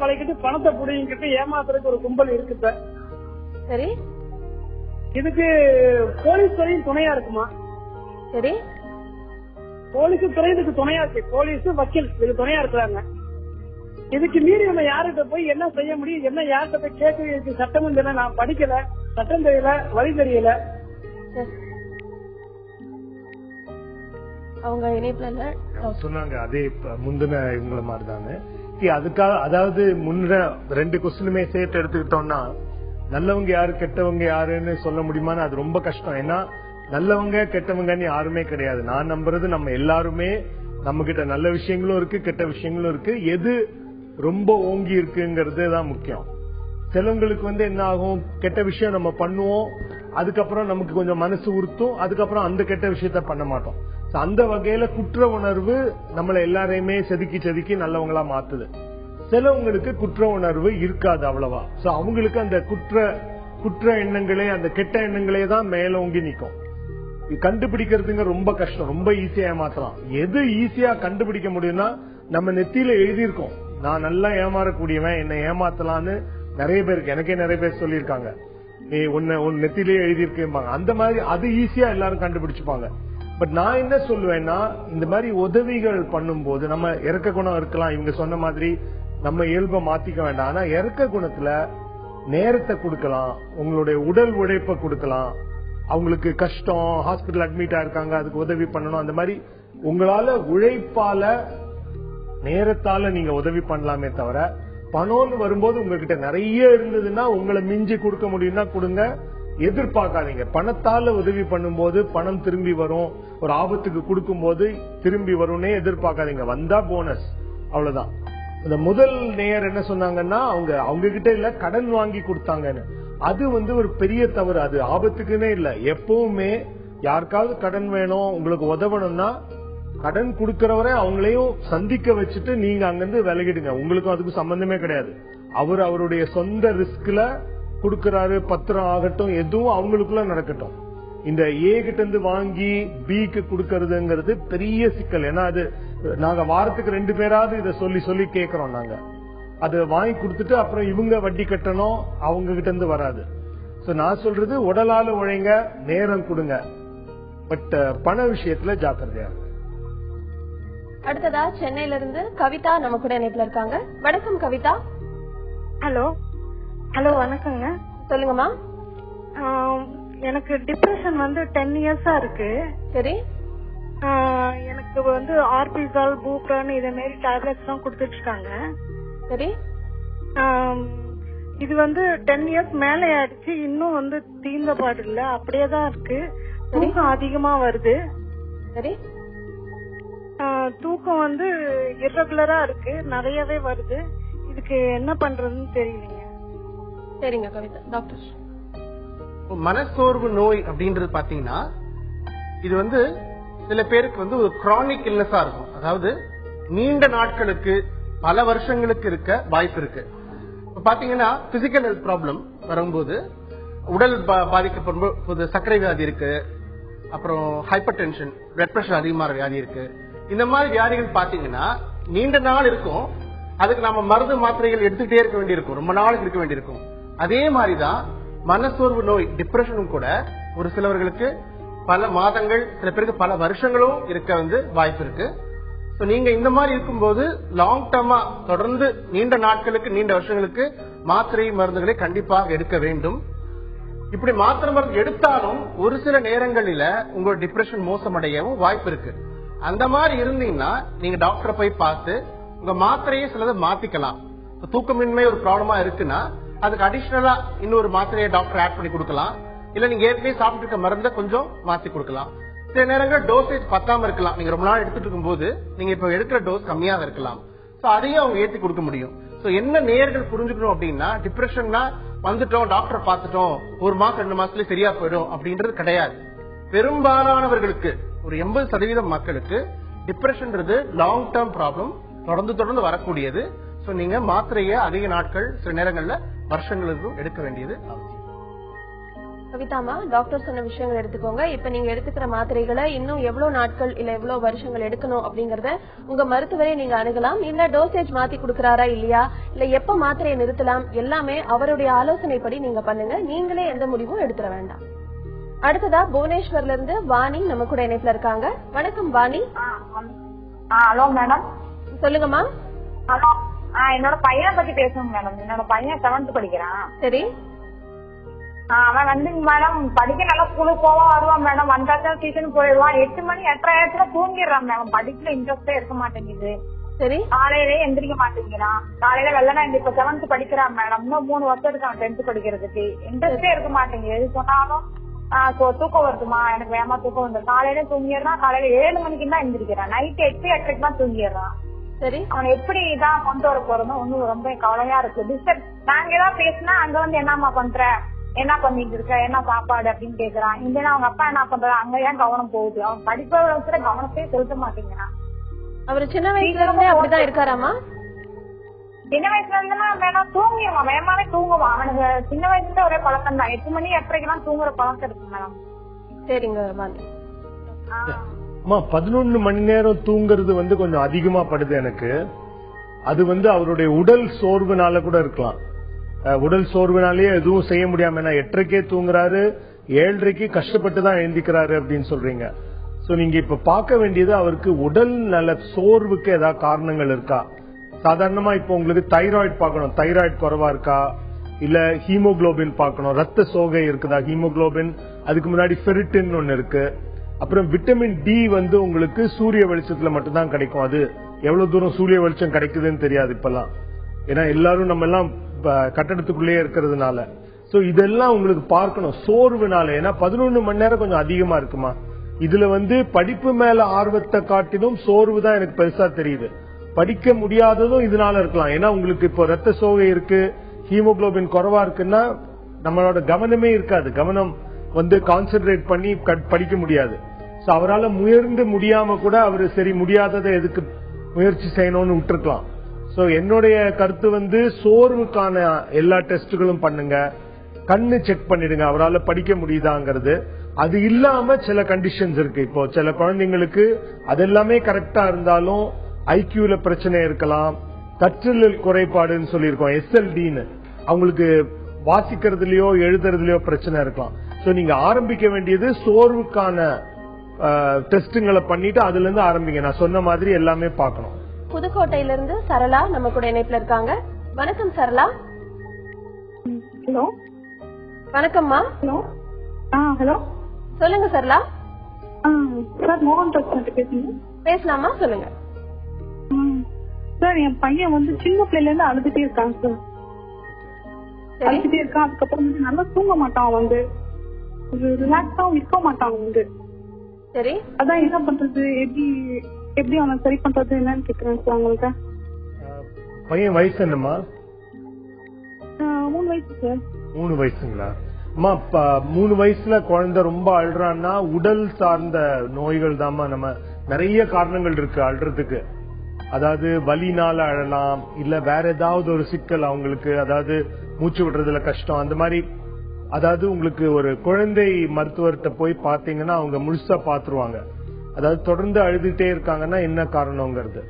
பழகிக்கிட்டு பணத்தை புடிங்கிட்டு ஏமாத்துறதுக்கு ஒரு கும்பல் இருக்கு. சரி, இதுக்கு போலீஸ் துறையும் துணையா இருக்குமா? சரி, போலீஸ் துறை இதுக்கு துணையா இருக்கு. போலீஸ் வக்கீல் இதுக்கு துணையா இருக்கிறாங்க. இதுக்கு மீறி நம்ம யார்கிட்ட போய் என்ன செய்ய முடியும், என்ன யார்கிட்ட போய் கேட்க? சட்டமும் தெரியல, நான் படிக்கல, சட்டம் தெரியல, வழி தெரியல. அவங்க இணைப்புல சொன்னாங்க அதே முந்தின இவங்கள மாதிரிதானே. அதுக்காக அதாவது முன்ன 2 கொஸ்டினுமே சேர்த்து எடுத்துக்கிட்டோம்னா நல்லவங்க யாரு கெட்டவங்க யாருன்னு சொல்ல முடியுமான்னு அது ரொம்ப கஷ்டம். ஏன்னா நல்லவங்க கெட்டவங்கன்னு யாருமே கிடையாது. நான் நம்புறது நம்ம எல்லாருமே நம்ம கிட்ட நல்ல விஷயங்களும் இருக்கு, கெட்ட விஷயங்களும் இருக்கு. எது ரொம்ப ஓங்கி இருக்குங்கிறது தான் முக்கியம். சிலவங்களுக்கு என்ன ஆகும், கெட்ட விஷயம் நம்ம பண்ணுவோம், அதுக்கப்புறம் நமக்கு கொஞ்சம் மனசு உறுத்தும், அதுக்கப்புறம் அந்த கெட்ட விஷயத்த பண்ண மாட்டோம். அந்த வகையில குற்ற உணர்வு நம்மள எல்லாரையுமே செதுக்கி நல்லவங்களா மாத்துது. சிலவங்களுக்கு குற்ற உணர்வு இருக்காது அவ்வளவா. சோ அவங்களுக்கு அந்த குற்ற எண்ணங்களே, அந்த கெட்ட எண்ணங்களே தான் மேலோங்கி நிக்கும். கண்டுபிடிக்கிறதுங்க ரொம்ப கஷ்டம், ரொம்ப ஈஸியா ஏமாத்தலாம். எது ஈஸியா கண்டுபிடிக்க முடியும்னா நம்ம நெத்தியில எழுதியிருக்கோம், நான் நல்லா ஏமாறக்கூடியவன், என்னை ஏமாத்தலான்னு நிறைய பேருக்கு, எனக்கே நிறைய பேர் சொல்லியிருக்காங்க, நீ உன் நெத்திலேயே எழுதியிருக்கேன். அந்த மாதிரி அது ஈஸியா எல்லாரும் கண்டுபிடிச்சுப்பாங்க. பட் நான் என்ன சொல்லுவேன்னா, இந்த மாதிரி உதவிகள் பண்ணும்போது நம்ம இறக்க குணம் இருக்கலாம், இவங்க சொன்ன மாதிரி நம்ம இயல்பை மாத்திக்க வேண்டாம். ஆனா இறக்க குணத்துல நேரத்தை கொடுக்கலாம், உங்களுடைய உடல் உழைப்பை கொடுக்கலாம், அவங்களுக்கு கஷ்டம், ஹாஸ்பிட்டல் அட்மிட் ஆயிருக்காங்க, அதுக்கு உதவி பண்ணணும். அந்த மாதிரி உங்களால உழைப்பால நேரத்தால நீங்க உதவி பண்ணலாமே தவிர, பணம்னு வரும்போது உங்ககிட்ட நிறைய இருந்ததுன்னா உங்களை மிஞ்சி கொடுக்க முடியும்னா கொடுங்க, எதிர்பார்க்காதீங்க. பணத்தால உதவி பண்ணும்போது பணம் திரும்பி வரும், ஒரு ஆபத்துக்கு கொடுக்கும் போது திரும்பி வரும்னே எதிர்பார்க்காதீங்க. வந்தா போனஸ், அவ்வளவுதான். இந்த முதல் நேயர் என்ன சொன்னாங்கன்னா, அவங்க கிட்ட இல்ல கடன் வாங்கி கொடுத்தாங்கன்னு. அது ஒரு பெரிய தவறு. அது ஆபத்துக்குன்னே இல்ல, எப்பவுமே யாருக்காவது கடன் வேணும், உங்களுக்கு உதவணும்னா கடன் கொடுக்கறவரை அவங்களையும் சந்திக்க வச்சுட்டு நீங்க அங்கிருந்து விலகிடுங்க. உங்களுக்கும் அதுக்கு சம்பந்தமே கிடையாது. அவருடைய சொந்த ரிஸ்க்ல கொடுக்கறாரு, பத்திரம் ஆகட்டும், எதுவும் அவங்களுக்குள்ள நடக்கட்டும். இந்த ஏ கிட்ட இருந்து வாங்கி பிக்கு கொடுக்கறதுங்கிறது பெரிய சிக்கல். ஏன்னா அது நாங்க வாரத்துக்கு 2 பேராவது இதை சொல்லி கேட்கிறோம். நாங்க அது வாங்கி கொடுத்துட்டு அப்புறம் இவங்க வட்டி கட்டணும், அவங்க கிட்ட இருந்து வராது. சோ நான் சொல்றது, உடலால உழைங்க, நேரம் கொடுங்க, பட் பண விஷயத்துல ஜாக்கிரதையா இருக்கு. அடுத்ததா சென்னையில இருந்து கவிதா நம்ம கூட இணைப்புல இருக்காங்க. வணக்கம் கவிதா. ஹலோ ஹலோ வணக்கங்க. சொல்லுங்கம்மா. எனக்கு டிப்ரெஷன் 10 இயர்ஸா இருக்கு. சரி. எனக்கு ஆர்பிசால், பூப்ரான் இதே மாதிரி டேப்லெட்ஸ் எல்லாம் கொடுத்துட்டு இருக்காங்க. சரி. இது 10 இயர்ஸ் மேல ஆயிடுச்சு, இன்னும் தீர்ந்த பாடு இல்ல, அப்படியேதான் இருக்கு. தூக்கம் அதிகமா வருது. சரி. தூக்கம் இர்ரெகுலரா இருக்கு, நிறையவே வருது. இதுக்கு என்ன பண்றதுன்னு தெரியலீங்க. சரிங்க கவிதா. டாக்டர், மனசோர்வு நோய் அப்படின்றது பாத்தீங்கன்னா, இது சில பேருக்கு ஒரு கிரானிக் இல்னஸா இருக்கும். அதாவது நீண்ட நாட்களுக்கு, பல வருஷங்களுக்கு இருக்க வாய்ப்பு இருக்கு. பாத்தீங்கன்னா பிசிக்கல் ஹெல்த் ப்ராப்ளம் வரும்போது, உடல் பாதிக்கப்படும்போது சர்க்கரை வியாதி இருக்கு, அப்புறம் ஹைப்பர் டென்ஷன், பிளட் பிரஷர் அதிகமான வியாதி இருக்கு. இந்த மாதிரி வியாதிகள் பாத்தீங்கன்னா நீண்ட நாள் இருக்கும். அதுக்கு நம்ம மருந்து மாத்திரைகள் எடுத்துக்கிட்டே இருக்க வேண்டியிருக்கும், ரொம்ப நாளுக்கு இருக்க வேண்டியிருக்கும். அதே மாதிரிதான் மனசோர்வு நோய், டிப்ரெஷனும் கூட ஒரு சிலவர்களுக்கு பல மாதங்கள், சில பேருக்கு பல வருஷங்களும் இருக்க வாய்ப்பு இருக்கு. நீங்க இந்த மாதிரி இருக்கும்போது லாங் டர்மா தொடர்ந்து நீண்ட நாட்களுக்கு, நீண்ட வருஷங்களுக்கு மாத்திரை மருந்துகளை கண்டிப்பாக எடுக்க வேண்டும். இப்படி மாத்திரை மருந்து எடுத்தாலும் ஒரு சில நேரங்களில உங்களோட டிப்ரெஷன் மோசமடையவும் வாய்ப்பு இருக்கு. அந்த மாதிரி இருந்தீங்கன்னா நீங்க டாக்டரை போய் பார்த்து உங்க மாத்திரையை சிலதை மாத்திக்கலாம். தூக்கமின்மை ஒரு ப்ராப்ளமா இருக்குன்னா அதுக்கு அடிஷனலா இன்னொரு மாத்திரையை டாக்டர் ஆட் பண்ணி கொடுக்கலாம். இல்ல நீங்க ஏற்கனவே சாப்பிட்டு இருக்க மருந்தை கொஞ்சம் மாத்தி கொடுக்கலாம். சில நேரங்கள் டோசேஜ் பத்தாம இருக்கலாம். நீங்க ரொம்ப நாள் எடுத்துட்டு இருக்கும் போது நீங்க இப்ப எடுக்கிற டோஸ் கம்மியாக இருக்கலாம். அதையும் அவங்க ஏற்றி கொடுக்க முடியும். என்ன நேயர்கள் புரிஞ்சுக்கணும் அப்படின்னா, டிப்ரெஷன்னா வந்துட்டோம், டாக்டர் பார்த்துட்டோம், 1 மாசம் 2 மாசத்துல சரியா போயிடும் அப்படின்றது கிடையாது. பெரும்பாலானவர்களுக்கு, ஒரு 80% மக்களுக்கு டிப்ரெஷன்ன்றது லாங் டேர்ம் ப்ராப்ளம், தொடர்ந்து வரக்கூடியது. நீங்க மாத்திரையை அதிக நாட்கள், சில நேரங்கள்ல வருஷங்களுக்கும் எடுக்க வேண்டியது அவசியம். கவிதாமா, டாக்டர் சொன்ன விஷயங்கள் எடுத்துக்கோங்க. இப்ப நீங்க எடுத்துக்கிற மாத்திரைகளை இன்னும் எவ்வளவு நாட்கள் இல்ல எவ்வளவு வருஷங்கள் எடுக்கணும் அப்படிங்கறத உங்க மருத்துவரை நீங்க அணுகலாம். இல்ல டோசேஜ் மாத்தி கொடுக்கறாரா இல்லையா, இல்ல எப்ப மாத்திரையை நிறுத்தலாம், எல்லாமே அவருடைய ஆலோசனைப்படி நீங்க பண்ணுங்க. நீங்களே எந்த முடிவும் எடுத்துட வேண்டாம். அடுத்ததா புவனேஸ்வர்ல இருந்து வாணி நம்ம கூட இணைப்புல இருக்காங்க. வணக்கம் வாணி. Hello madam. சொல்லுங்கம்மா. என்னோட பையனை பத்தி பேசணும் மேடம். என்னோட பையன் 7th படிக்கிறான். சரி. அவன் மேடம் படிக்க நல்லா ஸ்கூலுக்கு போவான், வருவான் மேடம். வந்தாச்சும் டியூஷன் போயிடுவான். 8 மணி 8:30 தூங்கிடுறான் மேடம். படிப்புல இன்ட்ரெஸ்டே இருக்க மாட்டேங்குது. சரி. காலையிலே எந்திரிக்க மாட்டேங்கிறான். காலையில வெள்ளனா இப்ப 7th படிக்கிறான் மேடம். இன்னும் 3 வருஷம் இருக்கு அவன் 10th படிக்கிறதுக்கு. இன்ட்ரெஸ்டே இருக்க மாட்டேங்குது. எது சொன்னாலும் தூக்கம் வருதுமா, எனக்கு வேகமா தூக்கம் வந்து காலையில தூங்கிடுறான். காலையில 7 மணிக்கு தான் எந்திரிக்கிறான். நைட் 8:30 தான் தூங்கிடுறான். சரி. அவன் எப்படி இதான் கொண்டு வர போறோம் ஒன்னும் ரொம்ப கவலையா இருக்கு. டிஸ்டர்ப் நாங்க ஏதாவது பேசினா அங்க என்னமா பண்ற, என்ன பண்ணிட்டு இருக்க, என்ன சாப்பாடு அப்படின்னு கேக்குறான். இங்க அவங்க அப்பா என்ன பண்றாரு, அங்க ஏன் கவனம் போகுது. அவன் படிப்பை கவனத்தையே செலுத்த மாட்டேங்கிறான். அவரு சின்ன வயசுல இருந்தே அப்படிதான் இருக்காராமா? சின்ன வயசுல இருந்துன்னா வேணாம் தூங்கிடுவான், வேகமாவே தூங்குவான். அவனுக்கு சின்ன வயசுல ஒரே பழக்கம் தான். 8 மணி 8:30 தூங்குற பழக்கம் இருக்கு மேடம். சரிங்க வாணி. அம்மா 11 மணி நேரம் தூங்குறது வந்து கொஞ்சம் அதிகமா படுது எனக்கு. அது வந்து அவருடைய உடல் சோர்வுனால கூட இருக்கலாம். உடல் சோர்வுனாலேயே எதுவும் செய்ய முடியாம, 8:30 தூங்குறாரு, 7:30 கஷ்டப்பட்டு தான் எழுந்திக்கிறாரு அப்படின்னு சொல்றீங்க. சோ நீங்க இப்ப பார்க்க வேண்டியது அவருக்கு உடல் நல சோர்வுக்கு ஏதாவது காரணங்கள் இருக்கா. சாதாரணமா இப்ப உங்களுக்கு தைராய்டு பார்க்கணும், தைராய்டு குறைவா இருக்கா, இல்ல ஹீமோகுளோபின் பார்க்கணும், ரத்த சோகை இருக்குதா, ஹீமோகுளோபின். அதுக்கு முன்னாடி ஃபெரிட்டின் ஒன்னு இருக்கு. அப்புறம் விட்டமின் டி வந்து உங்களுக்கு சூரிய வெளிச்சத்துல மட்டும்தான் கிடைக்கும். அது எவ்வளவு தூரம் சூரிய வெளிச்சம் கிடைக்குதுன்னு தெரியாது இப்பெல்லாம், ஏன்னா எல்லாரும் நம்ம எல்லாம் கட்டடத்துக்குள்ளேயே இருக்கிறதுனால. சோ இதெல்லாம் உங்களுக்கு பார்க்கணும் சோர்வுனால. ஏன்னா 11 மணி நேரம் கொஞ்சம் அதிகமா இருக்குமா. இதுல வந்து படிப்பு மேல ஆர்வத்தை காட்டிலும் சோர்வு தான் எனக்கு பெருசா தெரியுது. படிக்க முடியாததும் இதனால இருக்கலாம். ஏன்னா உங்களுக்கு இப்போ ரத்த சோகை இருக்கு, ஹீமோகுளோபின் குறைவா இருக்குன்னா நம்மளோட கவனமே இருக்காது, கவனம் வந்து கான்சென்ட்ரேட் பண்ணி படிக்க முடியாது. சோ அவரால் முயன்று முடியாம கூட அவரு சரி முடியாததை எதுக்கு முயற்சி செய்யணும்னு விட்டுருக்கலாம். சோ என்னுடைய கருத்து வந்து சோர்வுக்கான எல்லா டெஸ்டுகளும் பண்ணுங்க, கண்ணு செக் பண்ணிடுங்க அவரால் படிக்க முடியுதாங்கிறது. அது இல்லாம சில கண்டிஷன்ஸ் இருக்கு. இப்போ சில குழந்தைங்களுக்கு அதெல்லாமே கரெக்டா இருந்தாலும் ஐக்கியூல பிரச்சனை இருக்கலாம், கற்றல் குறைபாடுன்னு சொல்லியிருக்கோம் SLDன்னு, அவங்களுக்கு வாசிக்கிறதுலயோ எழுதுறதுலயோ பிரச்சனை இருக்கலாம். சோ நீங்க ஆரம்பிக்க வேண்டியது சோர்வுக்கான டெஸ்டுங்களை பண்ணிட்டு அதுல இருந்து ஆரம்பிங்க. நான் சொன்ன மாதிரி எல்லாமே பார்க்கணும். புதுக்கோட்டையில இருந்து சரளா நம்ம கூட இணைப்புல இருக்காங்க. வணக்கம் சரளா. ஹலோ. வணக்கம்மா. ஹலோ. ஹலோ. சொல்லுங்க சரளா. சார் மோகன் பேசுங்க. பேசலாமா, சொல்லுங்க. சார் என் பையன் வந்து சின்ன பிள்ளைல இருந்து அழுதுட்டே இருக்கான் சார். அழுதுட்டே இருக்கான். அதுக்கப்புறம் வந்து நல்லா தூங்க மாட்டான், வந்து ரிலாக்ஸாவும் இருக்க மாட்டான் வந்து. சரி, அதான் என்ன பண்றது, எப்படி அவனை சரி பண்றது என்னன்னு கேக்குறேன் சார் உங்களுக்கு. பையன் வயசு என்னம்மா? 3 வயசு சார். 3 வயசுங்களா? அம்மா 3 வயசுல குழந்தை ரொம்ப அழுறான்னா உடல் சார்ந்த நோய்கள் தாம்மா. நம்ம நிறைய காரணங்கள் இருக்கு அழுறதுக்கு. அதாவது வலினால அழலாம், இல்ல வேற ஏதாவது ஒரு சிக்கல் அவங்களுக்கு, அதாவது மூச்சு விடுறதுல கஷ்டம், அந்த மாதிரி. அதாவது உங்களுக்கு ஒரு குழந்தை மருத்துவர்கிட்ட போய் பாத்தீங்கன்னா அவங்க முழுசா பாத்துருவாங்க. அதாவது தொடர்ந்து அழுதுட்டே இருக்காங்கன்னா என்ன காரணம்ங்கிறது.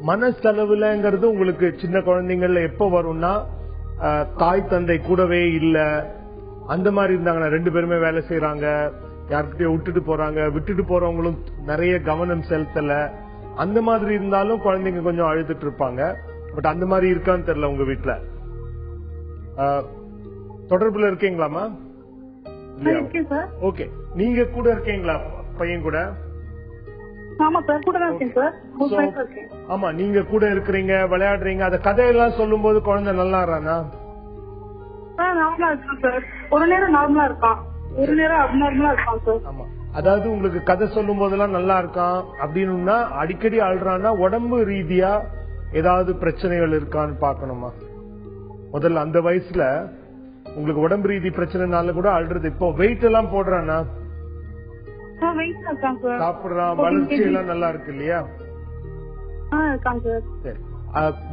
மனசெலவுலங்கிறது உங்களுக்கு சின்ன குழந்தைங்கள்ல எப்ப வரும்னா, தாய் தந்தை கூடவே இல்ல, அந்த மாதிரி இருந்தாங்கன்னா 2 பேருமே வேலை செய்யறாங்க, யார்கிட்டயோ விட்டுட்டு போறவங்களும் நிறைய கவனம் செலுத்தல, அந்த மாதிரி இருந்தாலும் குழந்தைங்க கொஞ்சம் அழுதுட்டு இருப்பாங்க. பட் அந்த மாதிரி இருக்கான்னு தெரியல உங்க வீட்டுல. தொடர்புல இருக்கீங்களாமா? ஓகே. நீங்க கூட இருக்கீங்களா பையன் கூட? ஆமா, நீங்க கூட இருக்கிறீங்க, விளையாடுறீங்க, அந்த கதையெல்லாம் சொல்லும் போது குழந்தை நல்லா இருக்கானா? ஒரு நேரம் நார்மலா இருக்கான், ஒரு நேரம் அப்நார்மலா இருக்கான் சார். ஆமா, அதாவது உங்களுக்கு கதை சொல்லும் போதெல்லாம் நல்லா இருக்கான் அப்படின்னா அடிக்கடி அழுறான்னா உடம்பு ரீதியா ஏதாவது பிரச்சனைகள் இருக்கான்னு பாக்கணுமா முதல்ல. அந்த வயசுல உங்களுக்கு உடம்பு ரீதி பிரச்சனைனால கூட அழுறது. இப்போ வெயிட் எல்லாம் போடுறானா? சாப்பிடுறான், வளர்ச்சி எல்லாம் நல்லா இருக்கு இல்லையா? சரி,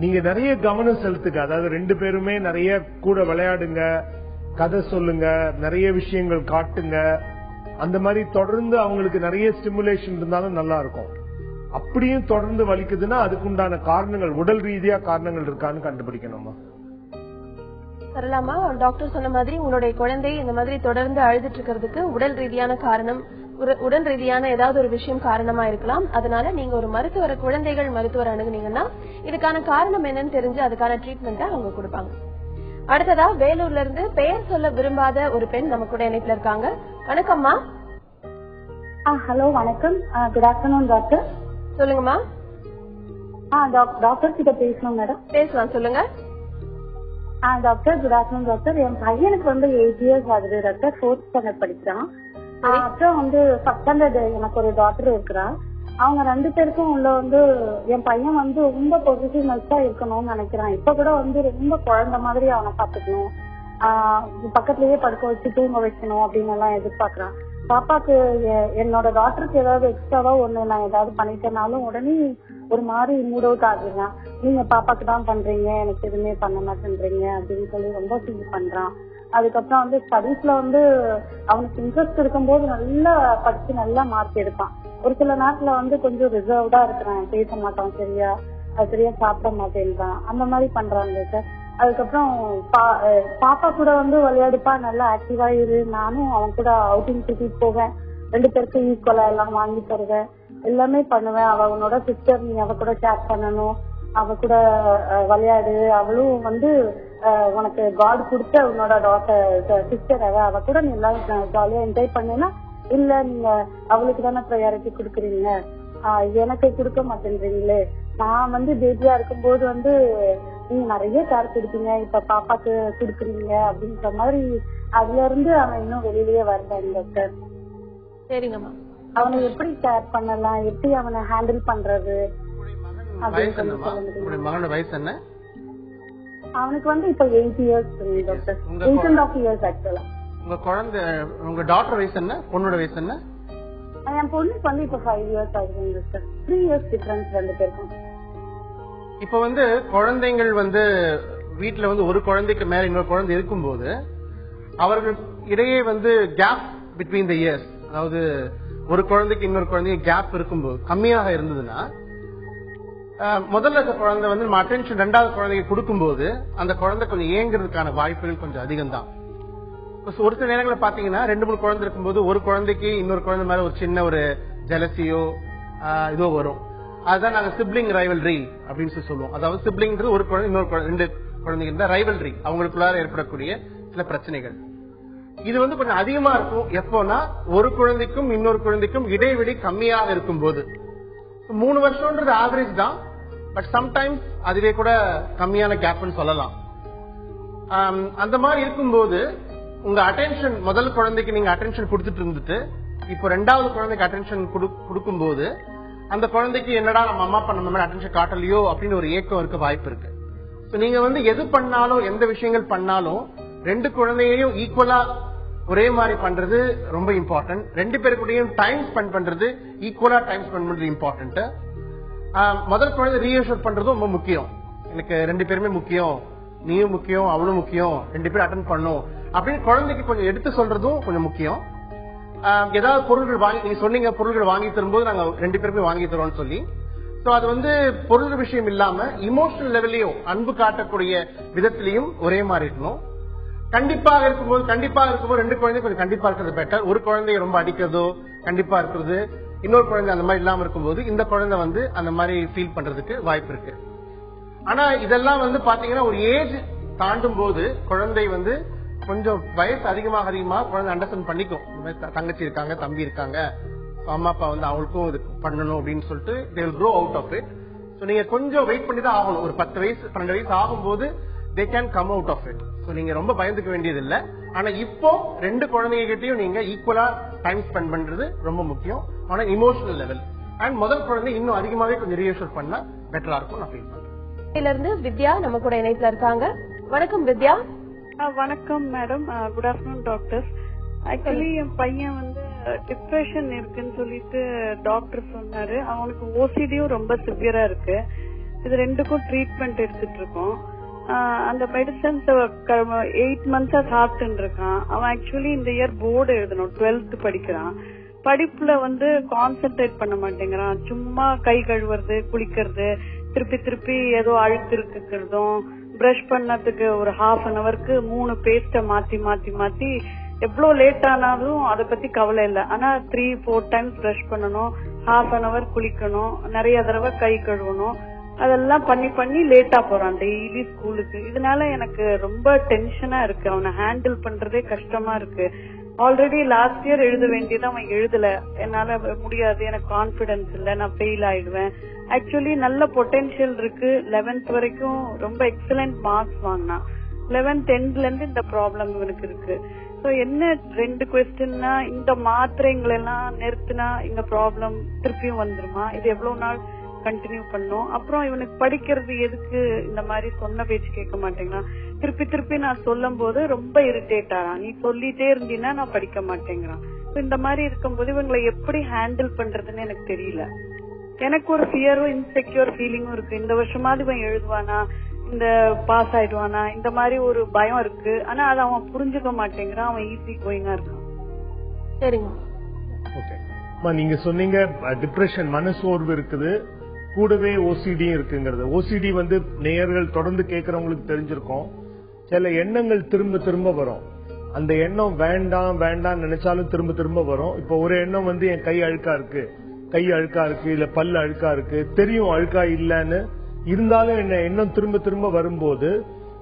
நீங்க நிறைய கவனம் செலுத்துங்க. அதாவது 2 பேருமே நிறைய கூட விளையாடுங்க, கதை சொல்லுங்க, நிறைய விஷயங்கள் காட்டுங்க. அந்த மாதிரி தொடர்ந்து அவங்களுக்கு நிறைய ஸ்டிமுலேஷன் இருந்தாலும் நல்லா இருக்கும். அப்படியும் தொடர்ந்து வலிக்குதுன்னா அதுக்குண்டான காரணங்கள், உடல் ரீதியா காரணங்கள் இருக்கான்னு கண்டுபிடிக்கணுமா. சரளாமா, டாக்டர் சொன்ன மாதிரி உங்களுடைய குழந்தை இந்த மாதிரி தொடர்ந்து அழுதுட்டு இருக்கிறதுக்கு உடல் ரீதியான காரணம், உடல் ரீதியான ஏதாவது ஒரு விஷயம் காரணமா இருக்கலாம். அதனால நீங்க ஒரு குழந்தைகள் மருத்துவர் அணுகுனீங்கன்னா இதுக்கான காரணம் என்னன்னு தெரிஞ்சு அதுக்கான ட்ரீட்மெண்ட்டை அவங்க கொடுப்பாங்க. அடுத்ததா வேலூர்ல இருந்து பெயர் சொல்ல விரும்பாத ஒரு பெண் நம்ம கூட இணைப்புல இருக்காங்க. வணக்கம்மா. ஹலோ, வணக்கம். Good afternoon doctor. சொல்லுங்கம்மா. டாக்டர் கிட்ட பேசணும் மேடம். பேசலாம், சொல்லுங்க. Doctor good afternoon doctor. என் பையனுக்கு வந்து 8 இயர்ஸ் ஆகுது டாக்டர். 4th ஸ்டாண்டர்ட் படிக்கிறான். அப்புறம் வந்து 1st ஸ்டாண்டர்ட் எனக்கு ஒரு டாக்டர் இருக்கிறா. அவங்க 2 பேருக்கும் உள்ள வந்து என் பையன் வந்து ரொம்ப பொசிட்டிவ்னஸா இருக்கணும்னு நினைக்கிறான். இப்ப கூட வந்து ரொம்ப குழந்தை மாதிரி அவனை பாத்துக்கணும், பக்கத்துலயே படுக்க வச்சு தூங்க வைக்கணும் அப்படின்னு எல்லாம் எதிர்பார்க்கறான். பாப்பாக்கு என்னோட டாக்டருக்கு ஏதாவது எக்ஸ்ட்ராவா ஒண்ணு நான் ஏதாவது பண்ணிட்டேனாலும் உடனே ஒரு மாதிரி மூட் அவுட் ஆகுறான். நீங்க பாப்பாக்கு தான் பண்றீங்க, எனக்கு எதுவுமே பண்ண மாட்டேன்றீங்க அப்படின்னு சொல்லி ரொம்ப ஃபீல் பண்றான். அதுக்கப்புறம் வந்து ஸ்டடீஸ்ல வந்து அவனுக்கு இன்ட்ரெஸ்ட் இருக்கும்போது நல்லா படிச்சு நல்லா மார்க் எடுப்பான். ஒரு சில நேரத்துல வந்து கொஞ்சம் ரிசர்வ்டா இருக்கிறான், பேச மாட்டான், சரியா சாப்பிட மாட்டேன்றான், அந்த மாதிரி பண்றாங்க சார். அதுக்கப்புறம் பாப்பா கூட வந்து விளையாடுப்பா, நல்லா ஆக்டிவா இரு, நானும் அவன் கூட அவுட்டிங் கூட்டிட்டு போவேன், 2 பேருக்கு ஈக்குவலா எல்லாம் வாங்கி தருவேன், எல்லாமே பண்ணுவேன். அவனோட சிஸ்டர் நீ அவ கூட ஷேர் பண்ணணும், அவ கூட விளையாடு, அவளும் வந்து உனக்கு காட் கொடுத்த உன்னோட டாட்டர் சிஸ்டர், அவ கூட நீ எல்லாம் ஜாலியா என்ஜாய் பண்ணேன்னா, இல்ல நீங்க அவளுக்கு தானே ப்ரையாரிட்டி கொடுக்குறீங்க, எனக்கு கொடுக்க மாட்டேன்றீங்களே, நான் வந்து பேபியா இருக்கும்போது வந்து நீங்க நிறைய கேர் கொடுப்பீங்க, இப்ப பாப்பாக்கு கொடுக்குறீங்க அப்படின்ற மாதிரி அதுல இருந்து அவன் இன்னும் வெளியிலேயே வரல டாக்டர். சரிங்கம்மா. அவனை எப்படி கேர் பண்ணலாம், எப்படி அவனை ஹேண்டில் பண்றது அப்படின்னு சொல்ல முடியும். மகனோட வயசு என்ன? அவனுக்கு வந்து இப்ப 8 years டாக்டர், 8.5 years ஆக்சுவலா. உங்க குழந்தை, உங்க டாக்டர் வயசு என்ன? பொண்ணோட வயசு என்ன? என் பொண்ணுக்கு வந்து இப்ப 5 years ஆகுது டாக்டர். 3 years டிஃபரன்ஸ் 2 பேருக்கும். இப்ப வந்து குழந்தைகள் வந்து வீட்டுல வந்து ஒரு குழந்தைக்கு மேல இன்னொரு குழந்தை இருக்கும்போது அவர்கள் இடையே வந்து கேப் பிட்வீன் த இயர்ஸ், அதாவது ஒரு குழந்தைக்கு இன்னொரு குழந்தைக்கு கேப் இருக்கும்போது கம்மியாக இருந்ததுன்னா முதல்ல குழந்தை வந்து நம்ம அட்டென்ஷன் 2வது குழந்தைக்கு கொடுக்கும்போது அந்த குழந்தை கொஞ்சம் ஏங்குறதுக்கான வாய்ப்புகள் கொஞ்சம் அதிகம் தான். ஒரு சில நேரங்களில் பாத்தீங்கன்னா 2-3 குழந்தை இருக்கும்போது ஒரு குழந்தைக்கு இன்னொரு குழந்தை மேல ஒரு சின்ன ஒரு ஜெலசியோ இதோ வரும். அதுதான் நாங்க சிப்ளிங் ரைவல்ரி அப்படின்னு சொல்லுவோம். அதாவது சிப்ளிங்ன்றது ஒரு குழந்தை இன்னொரு குழந்தை, 2 குழந்தைங்க இருந்தா ரைவல்ரி, அவங்களுக்குள்ளார ஏற்படக்கூடிய சில பிரச்சனைகள். இது வந்து கொஞ்சம் அதிகமா இருக்கும் எப்போனா ஒரு குழந்தைக்கும் இன்னொரு குழந்தைக்கும் இடைவெளி கம்மியாக இருக்கும் போது. 3 வருஷம்ன்றது ஆவரேஜ் தான், பட் சம்டைம்ஸ் அதுவே கூட கம்மியான கேப்னு சொல்லலாம். அந்த மாதிரி இருக்கும்போது உங்க அட்டென்ஷன் முதல் குழந்தைக்கு நீங்க அட்டென்ஷன் கொடுத்துட்டு இருந்துட்டு இப்போ 2வது குழந்தைக்கு அட்டென்ஷன் கொடுக்கும் போது அந்த குழந்தைக்கு என்னடா நம்ம அம்மா அப்பா நம்ம மேல அட்டென்ஷன் காட்டலையோ அப்படின்னு ஒரு ஏக்கம் இருக்க வாய்ப்பு இருக்கு. நீங்க வந்து எது பண்ணாலும் எந்த விஷயங்கள் பண்ணாலும் 2 குழந்தையையும் ஈக்குவலா ஒரே மாதிரி பண்றது ரொம்ப இம்பார்ட்டன்ட். 2 பேருக்கூடையும் டைம் ஸ்பெண்ட் பண்றது, ஈக்குவலா டைம் ஸ்பெண்ட் பண்றது இம்பார்ட்டன்ட். முதல் குழந்தை ரீஅஷூர் பண்றதும் ரொம்ப முக்கியம். எனக்கு 2 பேருமே முக்கியம், நீயும் முக்கியம் அவளும் முக்கியம், 2 பேரும் அட்டென்ட் பண்ணும் அப்படின்னு குழந்தைக்கு கொஞ்சம் எடுத்து சொல்றதும் கொஞ்சம் முக்கியம். ஏதாவது பொருள்கள் வாங்கி, நீங்க சொன்னீங்க பொருள்கள் வாங்கி தரும்போது நாங்க 2 பேருமே வாங்கி தரோம்னு சொல்லி. சோ அது வந்து பொருள் விஷயம் இல்லாம இமோஷனல் லெவலையும் அன்பு காட்டக்கூடிய விதத்திலையும் ஒரே மாதிரி இருக்கணும். கண்டிப்பாக இருக்கும்போது 2 குழந்தை கொஞ்சம் கண்டிப்பா இருக்கிறது பெட்டர். ஒரு குழந்தைய ரொம்ப அடிக்கிறதோ கண்டிப்பா இருக்கிறது, இன்னொரு குழந்தை அந்த மாதிரி இல்லாம இருக்கும்போது இந்த குழந்தை வந்து அந்த மாதிரி ஃபீல் பண்றதுக்கு வாய்ப்பு இருக்கு. ஆனா இதெல்லாம் வந்து பாத்தீங்கன்னா ஒரு ஏஜ் தாண்டும் போது குழந்தை வந்து கொஞ்சம் வயசு அதிகமாக குழந்தை அண்டர்ஸ்டாண்ட் பண்ணிக்கும். தங்கச்சி இருக்காங்க, தம்பி இருக்காங்க, அம்மா அப்பா வந்து அவங்களுக்கும் இது பண்ணணும் அப்படின்னு சொல்லிட்டு they will grow out of it. So நீங்க கொஞ்சம் வெயிட் பண்ணி தான் ஆகணும். ஒரு 10 வயசு 12 வயசு ஆகும்போது they can come out of it. So நீங்க ரொம்ப பயந்துக்க வேண்டியது இல்ல. ஆனா இப்போ 2 குழந்தைகிட்டையும் நீங்க ஈக்குவலா டைம் ஸ்பெண்ட் பண்றது ரொம்ப முக்கியம். ஆனா இமோஷனல் லெவல் அண்ட் முதல் குழந்தை இன்னும் அதிகமாவே கொஞ்சம் ரீஅஷூர் பண்ணா பெட்டரா இருக்கும் நான் ஃபீல் பண்றேன். இதுல இருந்து வித்யா நம்ம கூட இணைப்புல இருக்காங்க. வணக்கம் வித்யா. வணக்கம் மேடம். Good afternoon doctor. ஆக்சுவலி என் பையன் வந்து டிப்ரெஷன் இருக்குன்னு சொல்லிட்டு டாக்டர் சொன்னாரு. அவனுக்கு ஓசிடியும் ரொம்ப சிவியரா இருக்கு. இது 2க்கும் ட்ரீட்மெண்ட் எடுத்துட்டு இருக்கோம். அந்த மெடிசன்ஸ் 8 months சாப்பிட்டு இருக்கான். அவன் ஆக்சுவலி இந்த இயர் போர்டு எழுதணும், 12th படிக்கிறான். படிப்புல வந்து கான்சென்ட்ரேட் பண்ண மாட்டேங்கிறான். சும்மா கை கழுவுறது, குளிக்கிறது, திருப்பி ஏதோ அழுத்து இருக்கிறதும், பிரஷ் பண்ணதுக்கு ஒரு ½ an hourக்கு 3 பேஸ்ட மாத்தி எவ்வளவு லேட் ஆனாலும் அதை பத்தி கவலை இல்ல. ஆனா 3-4 times பிரஷ் பண்ணணும், ½ an hour குளிக்கணும், நிறைய தடவை கை கழுவணும், அதெல்லாம் பண்ணி லேட்டா போறான் டெய்லி ஸ்கூலுக்கு. இதனால எனக்கு ரொம்ப டென்ஷனா இருக்கு. அவனை ஹேண்டில் பண்றதே கஷ்டமா இருக்கு. ஆல்ரெடி லாஸ்ட் இயர் எழுத வேண்டியது அவன் எழுதல. என்னால முடியாது, எனக்கு கான்பிடன்ஸ் இல்ல, நான் ஃபெயில் ஆயிடுவேன். ஆக்சுவலி நல்ல பொட்டென்ஷியல் இருக்கு. 11th வரைக்கும் ரொம்ப எக்ஸலன்ட் மார்க்ஸ் வாங்கினான். 11th 10th இருந்து இந்த ப்ராப்ளம் இவனுக்கு இருக்கு. சோ என்ன 2 கொஸ்டின்னா, இந்த மாத்திரைகள் எல்லாம் நிறுத்தினா இந்த ப்ராப்ளம் திருப்பியும் வந்துருமா? இது எவ்வளவு நாள் கண்டினியூ பண்ணும்? அப்புறம் இவனுக்கு படிக்கிறது எதுக்கு இந்த மாதிரி சொன்ன பேச்சு கேட்க மாட்டேங்கிறான். திருப்பி நான் சொல்லும் போது ரொம்ப இரிட்டேட் ஆறான். நீ சொல்லிட்டே இருந்தீன்னா நான் படிக்க மாட்டேங்கிறான். இந்த மாதிரி இருக்கும்போது இவங்களை எப்படி ஹேண்டில் பண்றதுன்னு எனக்கு தெரியல. எனக்கு ஒரு ஃபியரும் இன்செக்யூர் ஃபீலிங்கும் இருக்கு. இந்த வருஷமாவது இவன் எழுதுவானா, இந்த பாஸ் ஆயிடுவானா இந்த மாதிரி ஒரு பயம் இருக்கு. ஆனா அதை அவன் புரிஞ்சுக்க மாட்டேங்கிறான். அவன் ஈஸி கோயிங்கா இருக்கான். சரிங்க. நீங்க சொன்னீங்க டிப்ரெஷன் மனசோர்வு இருக்குது, கூடவே ஓசிடி இருக்குங்கிறது. ஓசிடி வந்து நேயர்கள் தொடர்ந்து கேட்கறவங்களுக்கு தெரிஞ்சிருக்கும். சில எண்ணங்கள் திரும்ப திரும்ப வரும். அந்த எண்ணம் வேண்டாம் வேண்டாம் நினைச்சாலும் திரும்ப திரும்ப வரும். இப்ப ஒரு எண்ணம் வந்து என் கை அழுக்கா இருக்கு, இல்ல பல்லு அழுக்கா இருக்கு, தெரியும் அழுக்கா இல்லன்னு இருந்தாலும் என்ன எண்ணம் திரும்ப திரும்ப வரும்போது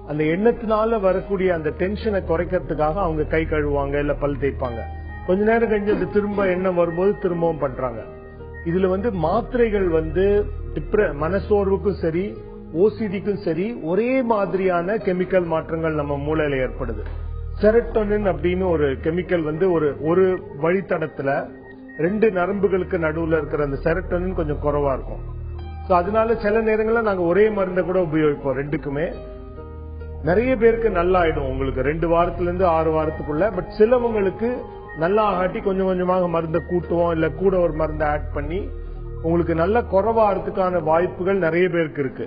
அந்த எண்ணத்தினால வரக்கூடிய அந்த டென்ஷனை குறைக்கிறதுக்காக அவங்க கை கழுவாங்க, இல்ல பல் தேய்ப்பாங்க. கொஞ்ச நேரம் கழிஞ்சு அது திரும்ப எண்ணம் வரும்போது திரும்பவும் பண்றாங்க. இதுல வந்து மாத்திரைகள் வந்து மனசோர்வுக்கும் சரி ஓசிடிக்கும் சரி ஒரே மாதிரியான கெமிக்கல் மாற்றங்கள் நம்ம மூளையில ஏற்படுது. செரட்டோனின் அப்படின்னு ஒரு கெமிக்கல் வந்து ஒரு வழித்தடத்துல 2 நரம்புகளுக்கு நடுவுல இருக்கிற அந்த செரட்டோனின் கொஞ்சம் குறைவா இருக்கும். அதனால சில நேரங்களில் நாங்க ஒரே மருந்தை கூட உபயோகிப்போம் ரெண்டுக்குமே. நிறைய பேருக்கு நல்லா ஆயிடும் உங்களுக்கு 2 வாரத்துல இருந்து 6 வாரத்துக்குள்ள. பட் சிலவங்களுக்கு நல்லா ஆகாட்டி கொஞ்சம் கொஞ்சமாக மருந்தை கூட்டுவோம், இல்ல கூட ஒரு மருந்தை ஆட் பண்ணி உங்களுக்கு நல்ல குறைவாகிறதுக்கான வாய்ப்புகள் நிறைய பேருக்கு இருக்கு.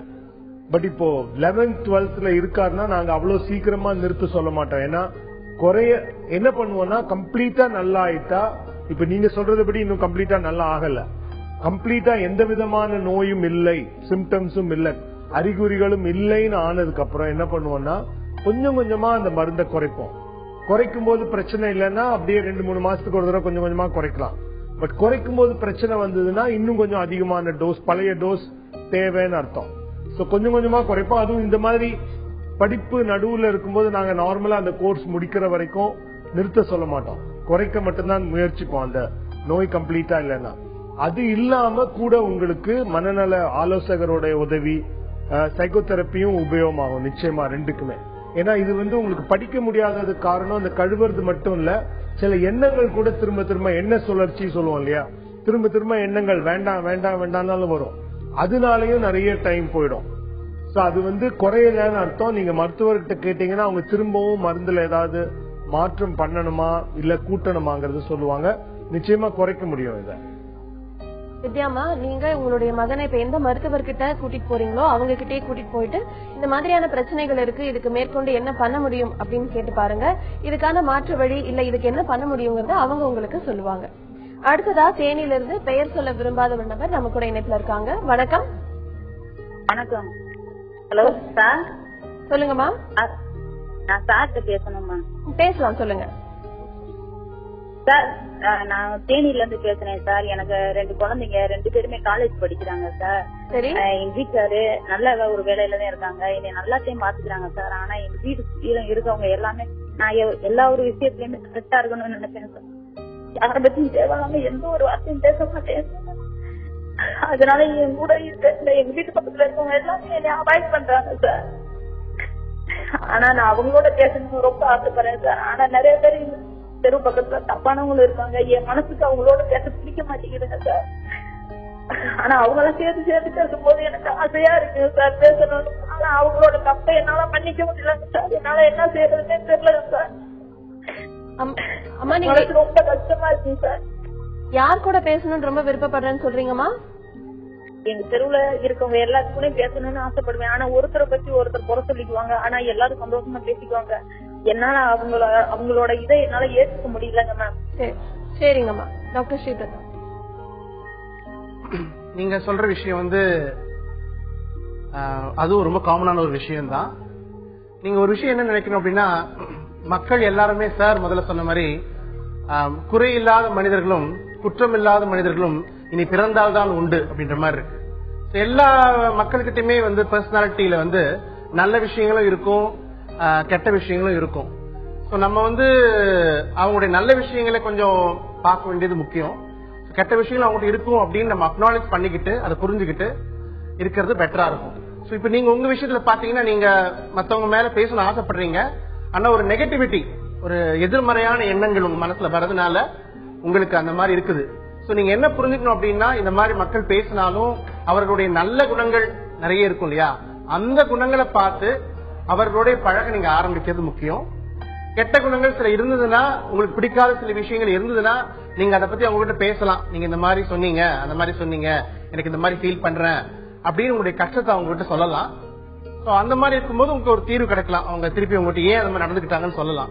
பட் இப்போ 11th 12th இருக்காருன்னா நாங்க அவ்வளவு சீக்கிரமா நிறுத்த சொல்ல மாட்டோம். ஏன்னா என்ன பண்ணுவோம்னா கம்ப்ளீட்டா நல்லா ஆயிட்டா, இப்ப நீங்க சொல்றதுபடி இன்னும் கம்ப்ளீட்டா நல்லா ஆகல, கம்ப்ளீட்டா எந்த விதமான நோயும் இல்லை, சிம்டம்ஸும் இல்லை, அறிகுறிகளும் இல்லைன்னு ஆனதுக்கு அப்புறம் என்ன பண்ணுவோம்னா கொஞ்சம் கொஞ்சமா அந்த மருந்தை குறைப்போம். குறைக்கும் போது பிரச்சனை இல்லைன்னா அப்படியே 2-3 மாசத்துக்கு ஒரு தடவை கொஞ்சம் கொஞ்சமா குறைக்கலாம். பட் குறைக்கும் போது பிரச்சனை வந்ததுன்னா இன்னும் கொஞ்சம் அதிகமான டோஸ், பழைய டோஸ் தேவைன்னு அர்த்தம். கொஞ்சம் கொஞ்சமா குறைப்போம். அதுவும் இந்த மாதிரி படிப்பு நடுவுல இருக்கும்போது நாங்க நார்மலா அந்த கோர்ஸ் முடிக்கிற வரைக்கும் நிறுத்த சொல்ல மாட்டோம், குறைக்க மட்டும்தான் முயற்சிப்போம் அந்த நோய் கம்ப்ளீட்டா இல்லைன்னா. அது இல்லாம கூட உங்களுக்கு மனநல ஆலோசகரோட உதவி, சைக்கோதெரப்பியும் உபயோகமாகும் நிச்சயமா ரெண்டுக்குமே. ஏன்னா இது வந்து உங்களுக்கு படிக்க முடியாதது காரணம் அந்த கழுவுறது மட்டும் இல்ல, சில எண்ணங்கள் கூட திரும்ப திரும்ப எண்ண சுழற்சி சொல்லுவோம் இல்லையா, திரும்ப திரும்ப எண்ணங்கள் வேண்டாம் வேண்டாம் வேண்டாம்னாலும் வரும். அதனாலயும் நிறைய டைம் போயிடும். அது வந்து குறையலன்னு அர்த்தம். நீங்க மருத்துவர்கிட்ட கேட்டீங்கன்னா அவங்க திரும்பவும் மருந்துல ஏதாவது மாற்றம் பண்ணணுமா இல்ல கூட்டணுமாங்கிறது சொல்லுவாங்க. நிச்சயமா குறைக்க முடியும் இதை. வித்யாமா, நீங்க உங்களுடைய மகனை இப்ப எந்த மருத்துவர்கிட்ட கூட்டிட்டு போறீங்களோ அவங்க கிட்டே கூட்டிட்டு போயிட்டு இந்த மாதிரியான பிரச்சனைகள் இருக்கு, இதுக்கு மேற்கொண்டு என்ன பண்ண முடியும் அப்படின்னு கேட்டு பாருங்க. இதுக்கான மாற்று வழி இல்ல இதுக்கு என்ன பண்ண முடியுங்கிறத அவங்க உங்களுக்கு சொல்லுவாங்க. அடுத்ததா தேனியில இருந்து பெயர் சொல்ல விரும்பாத ஒரு நபர் நம்ம கூட இணைப்புல இருக்காங்க. வணக்கம். வணக்கம். Hello sir. சொல்லுங்கம்மா. நான் சார்கிட்ட பேசணுமா? பேசலாம், சொல்லுங்க சார். நான் தேனியில இருந்து பேசுறேன் சார். எனக்கு 2 குழந்தைங்க, 2 பேருமே காலேஜ் படிக்கிறாங்க சார். எங்க வீட்டுக்காரு நல்ல ஒரு வேலையில தான் இருக்காங்க, என்னை நல்லாத்தையும் பாத்துக்கிறாங்க சார். ஆனா எங்க வீடு இருக்கவங்க எல்லாமே நான் எல்லா ஒரு விஷயத்திலயுமே கரெக்டா இருக்கணும்னு நினைப்பேன் சார். யாரை பத்தி தேவையில்லாம எந்த ஒரு வார்த்தையும் பேச மாட்டேன். அதனால என் கூட இருக்க எங்க வீட்டு பக்கத்துல இருக்கவங்க எல்லாமே என்னை அவாய்ட் பண்றாங்க சார். ஆனா நான் அவங்களோட பேசணும்னு ரொம்ப ஆசைப்படுறேன் சார். ஆனா நிறைய பேர் தெரு பக்கத்துல தப்பானவங்களும் இருக்காங்க. என் மனசுக்கு அவங்களோட பேச பிடிக்க மாட்டேங்குதுங்க சார். ஆனா அவங்கள சேர்த்து பேசும்போது எனக்கு ஆசையா இருக்கு சார் பேசணும். ஆனா அவங்களோட தப்பை என்னால மன்னிக்க முடியலங்க சார். என்னால என்ன செய்யறதுன்னே தெரியல சார். அம்மா, நீங்க ரொம்ப கஷ்டமா இருக்கு சார். யார் கூட பேசணும்னு ரொம்ப விருப்பப்படுறேன்னு சொல்றீங்கம்மா? எங்க தெருவுல இருக்கவங்க எல்லாத்துக்கும் பேசணும்னு ஆசைப்படுவேன். ஆனா ஒருத்தரை பத்தி ஒருத்தர் குறை சொல்லிக்குவாங்க. ஆனா எல்லாரும் சந்தோஷமா பேசிக்குவாங்க. என்னால அவங்களோட இதை என்னால ஏற்றுக்க முடியலங்க மேம். சரிங்கம்மா. டாக்டர் ஸ்ரீபிரதா, நீங்க சொல்ற விஷயம் வந்து அதுவும் ரொம்ப காமனான ஒரு விஷயம் தான். நீங்க ஒரு விஷயம் என்ன நினைக்கணும் அப்படின்னா, மக்கள் எல்லாருமே சார் முதல்ல சொன்ன மாதிரி குறையில்லாத மனிதர்களும் குற்றமில்லாத மனிதர்களும் இனி பிறந்தால்தான் உண்டு அப்படின்ற மாதிரி இருக்கு. எல்லா மக்கள்கிட்டயுமே வந்து பர்சனாலிட்டியில வந்து நல்ல விஷயங்களும் இருக்கும், கெட்ட விஷயங்களும் இருக்கும். நம்ம வந்து அவங்களுடைய நல்ல விஷயங்களை கொஞ்சம் பார்க்க வேண்டியது முக்கியம். கெட்ட விஷயங்கள் அவங்ககிட்ட இருக்கும் அப்படின்னு நம்ம அக்னாலேஜ் பண்ணிக்கிட்டு அதை புரிஞ்சுக்கிட்டு இருக்கிறது பெட்டரா இருக்கும். இப்ப நீங்க உங்க விஷயத்துல பாத்தீங்கன்னா நீங்க மத்தவங்க மேல பேசணும்னு ஆசைப்படுறீங்க. ஆனா ஒரு நெகட்டிவிட்டி, ஒரு எதிர்மறையான எண்ணங்கள் உங்க மனசுல வரதுனால உங்களுக்கு அந்த மாதிரி இருக்குது. நீங்க என்ன புரிஞ்சுக்கணும் அப்படின்னா, இந்த மாதிரி மக்கள் பேசினாலும் அவர்களுடைய நல்ல குணங்கள் நிறைய இருக்கும் இல்லையா, அந்த குணங்களை பார்த்து அவர்களுடைய பழக நீங்க ஆரம்பிக்கிறது முக்கியம். கெட்ட குணங்கள் சில இருந்ததுன்னா, உங்களுக்கு பிடிக்காத சில விஷயங்கள் இருந்ததுன்னா நீங்க அதை பத்தி அவங்க கிட்ட பேசலாம். நீங்க இந்த மாதிரி சொன்னீங்க, அந்த மாதிரி சொன்னீங்க, எனக்கு இந்த மாதிரி ஃபீல் பண்றேன் அப்படின்னு உங்களுடைய கஷ்டத்தை அவங்க கிட்ட சொல்லலாம். சோ அந்த மாதிரி இருக்கும்போது உங்களுக்கு ஒரு தீர்வு கிடைக்கலாம். அவங்க திருப்பி உங்ககிட்ட ஏன் அந்த மாதிரி நடந்துக்கிட்டாங்கன்னு சொல்லலாம்.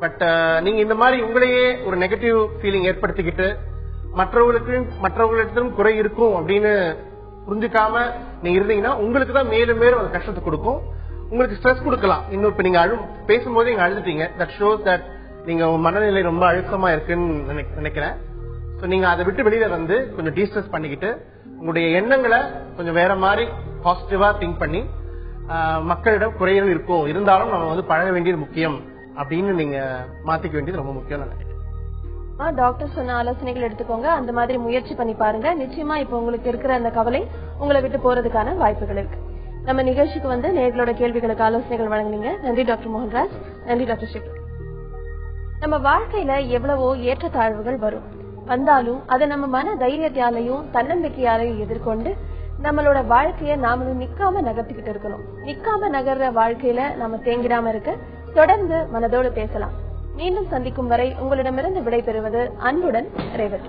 பட் நீங்க இந்த மாதிரி உங்களையே ஒரு நெகட்டிவ் ஃபீலிங் ஏற்படுத்திக்கிட்டு மற்றவர்களிடத்திலும் குறை இருக்கும் அப்படின்னு புரிஞ்சுக்காம நீங்க இருந்தீங்கன்னா உங்களுக்கு தான் மேலும் மேலும் அது கஷ்டத்தை கொடுக்கும், உங்களுக்கு ஸ்ட்ரெஸ் கொடுக்கலாம். இன்னும் இப்ப நீங்க பேசும்போது நீங்க அழுதுட்டீங்க. தட் ஷோஸ் தட் நீங்க உங்க மனநிலை ரொம்ப அழுத்தமா இருக்குன்னு நினைக்கிறேன். நீங்க அதை விட்டு வெளியில வந்து கொஞ்சம் டீஸ்ட்ரெஸ் பண்ணிக்கிட்டு உங்களுடைய எண்ணங்களை கொஞ்சம் வேற மாதிரி பாசிட்டிவா திங்க் பண்ணி மக்களிடம் குறைகள் இருக்கும், இருந்தாலும் நம்ம வந்து பழக வேண்டியது முக்கியம் அப்படின்னு நீங்க மாத்திக்க வேண்டியது ரொம்ப முக்கியம் நினைக்கிறேன். டாக்டர் சொன்ன ஆலோசனைகள் எடுத்துக்கோங்க, அந்த மாதிரி முயற்சி பண்ணி பாருங்க. நிச்சயமா இப்ப உங்களுக்கு இருக்கிற அந்த கவலை உங்களை விட்டு போறதுக்கான வாய்ப்புகள் இருக்கு. நம்ம நிகழ்ச்சிக்கு வந்து நேர்களோட கேள்விகளுக்கு ஆலோசனைகள் வழங்குனீங்க. நன்றி டாக்டர் மோகன்ராஜ். நன்றி டாக்டர் ஷிப். நம்ம வாழ்க்கையில எவ்வளவோ ஏற்றத்தாழ்வுகள் வந்தாலும் அதை நம்ம மன தைரியத்தாலையும் தன்னம்பிக்கையாலையும் எதிர்கொண்டு நம்மளோட வாழ்க்கைய நாமளும் நிக்காம நகர்த்திக்கிட்டு இருக்கணும். நிக்காம நகர்ற வாழ்க்கையில நம்ம தேங்கிடாம இருக்க தொடர்ந்து மனதோடு பேசலாம். மீண்டும் சந்திக்கும் வரை உங்களிடமிருந்து விடைபெறுவது அன்புடன் ரேவதி.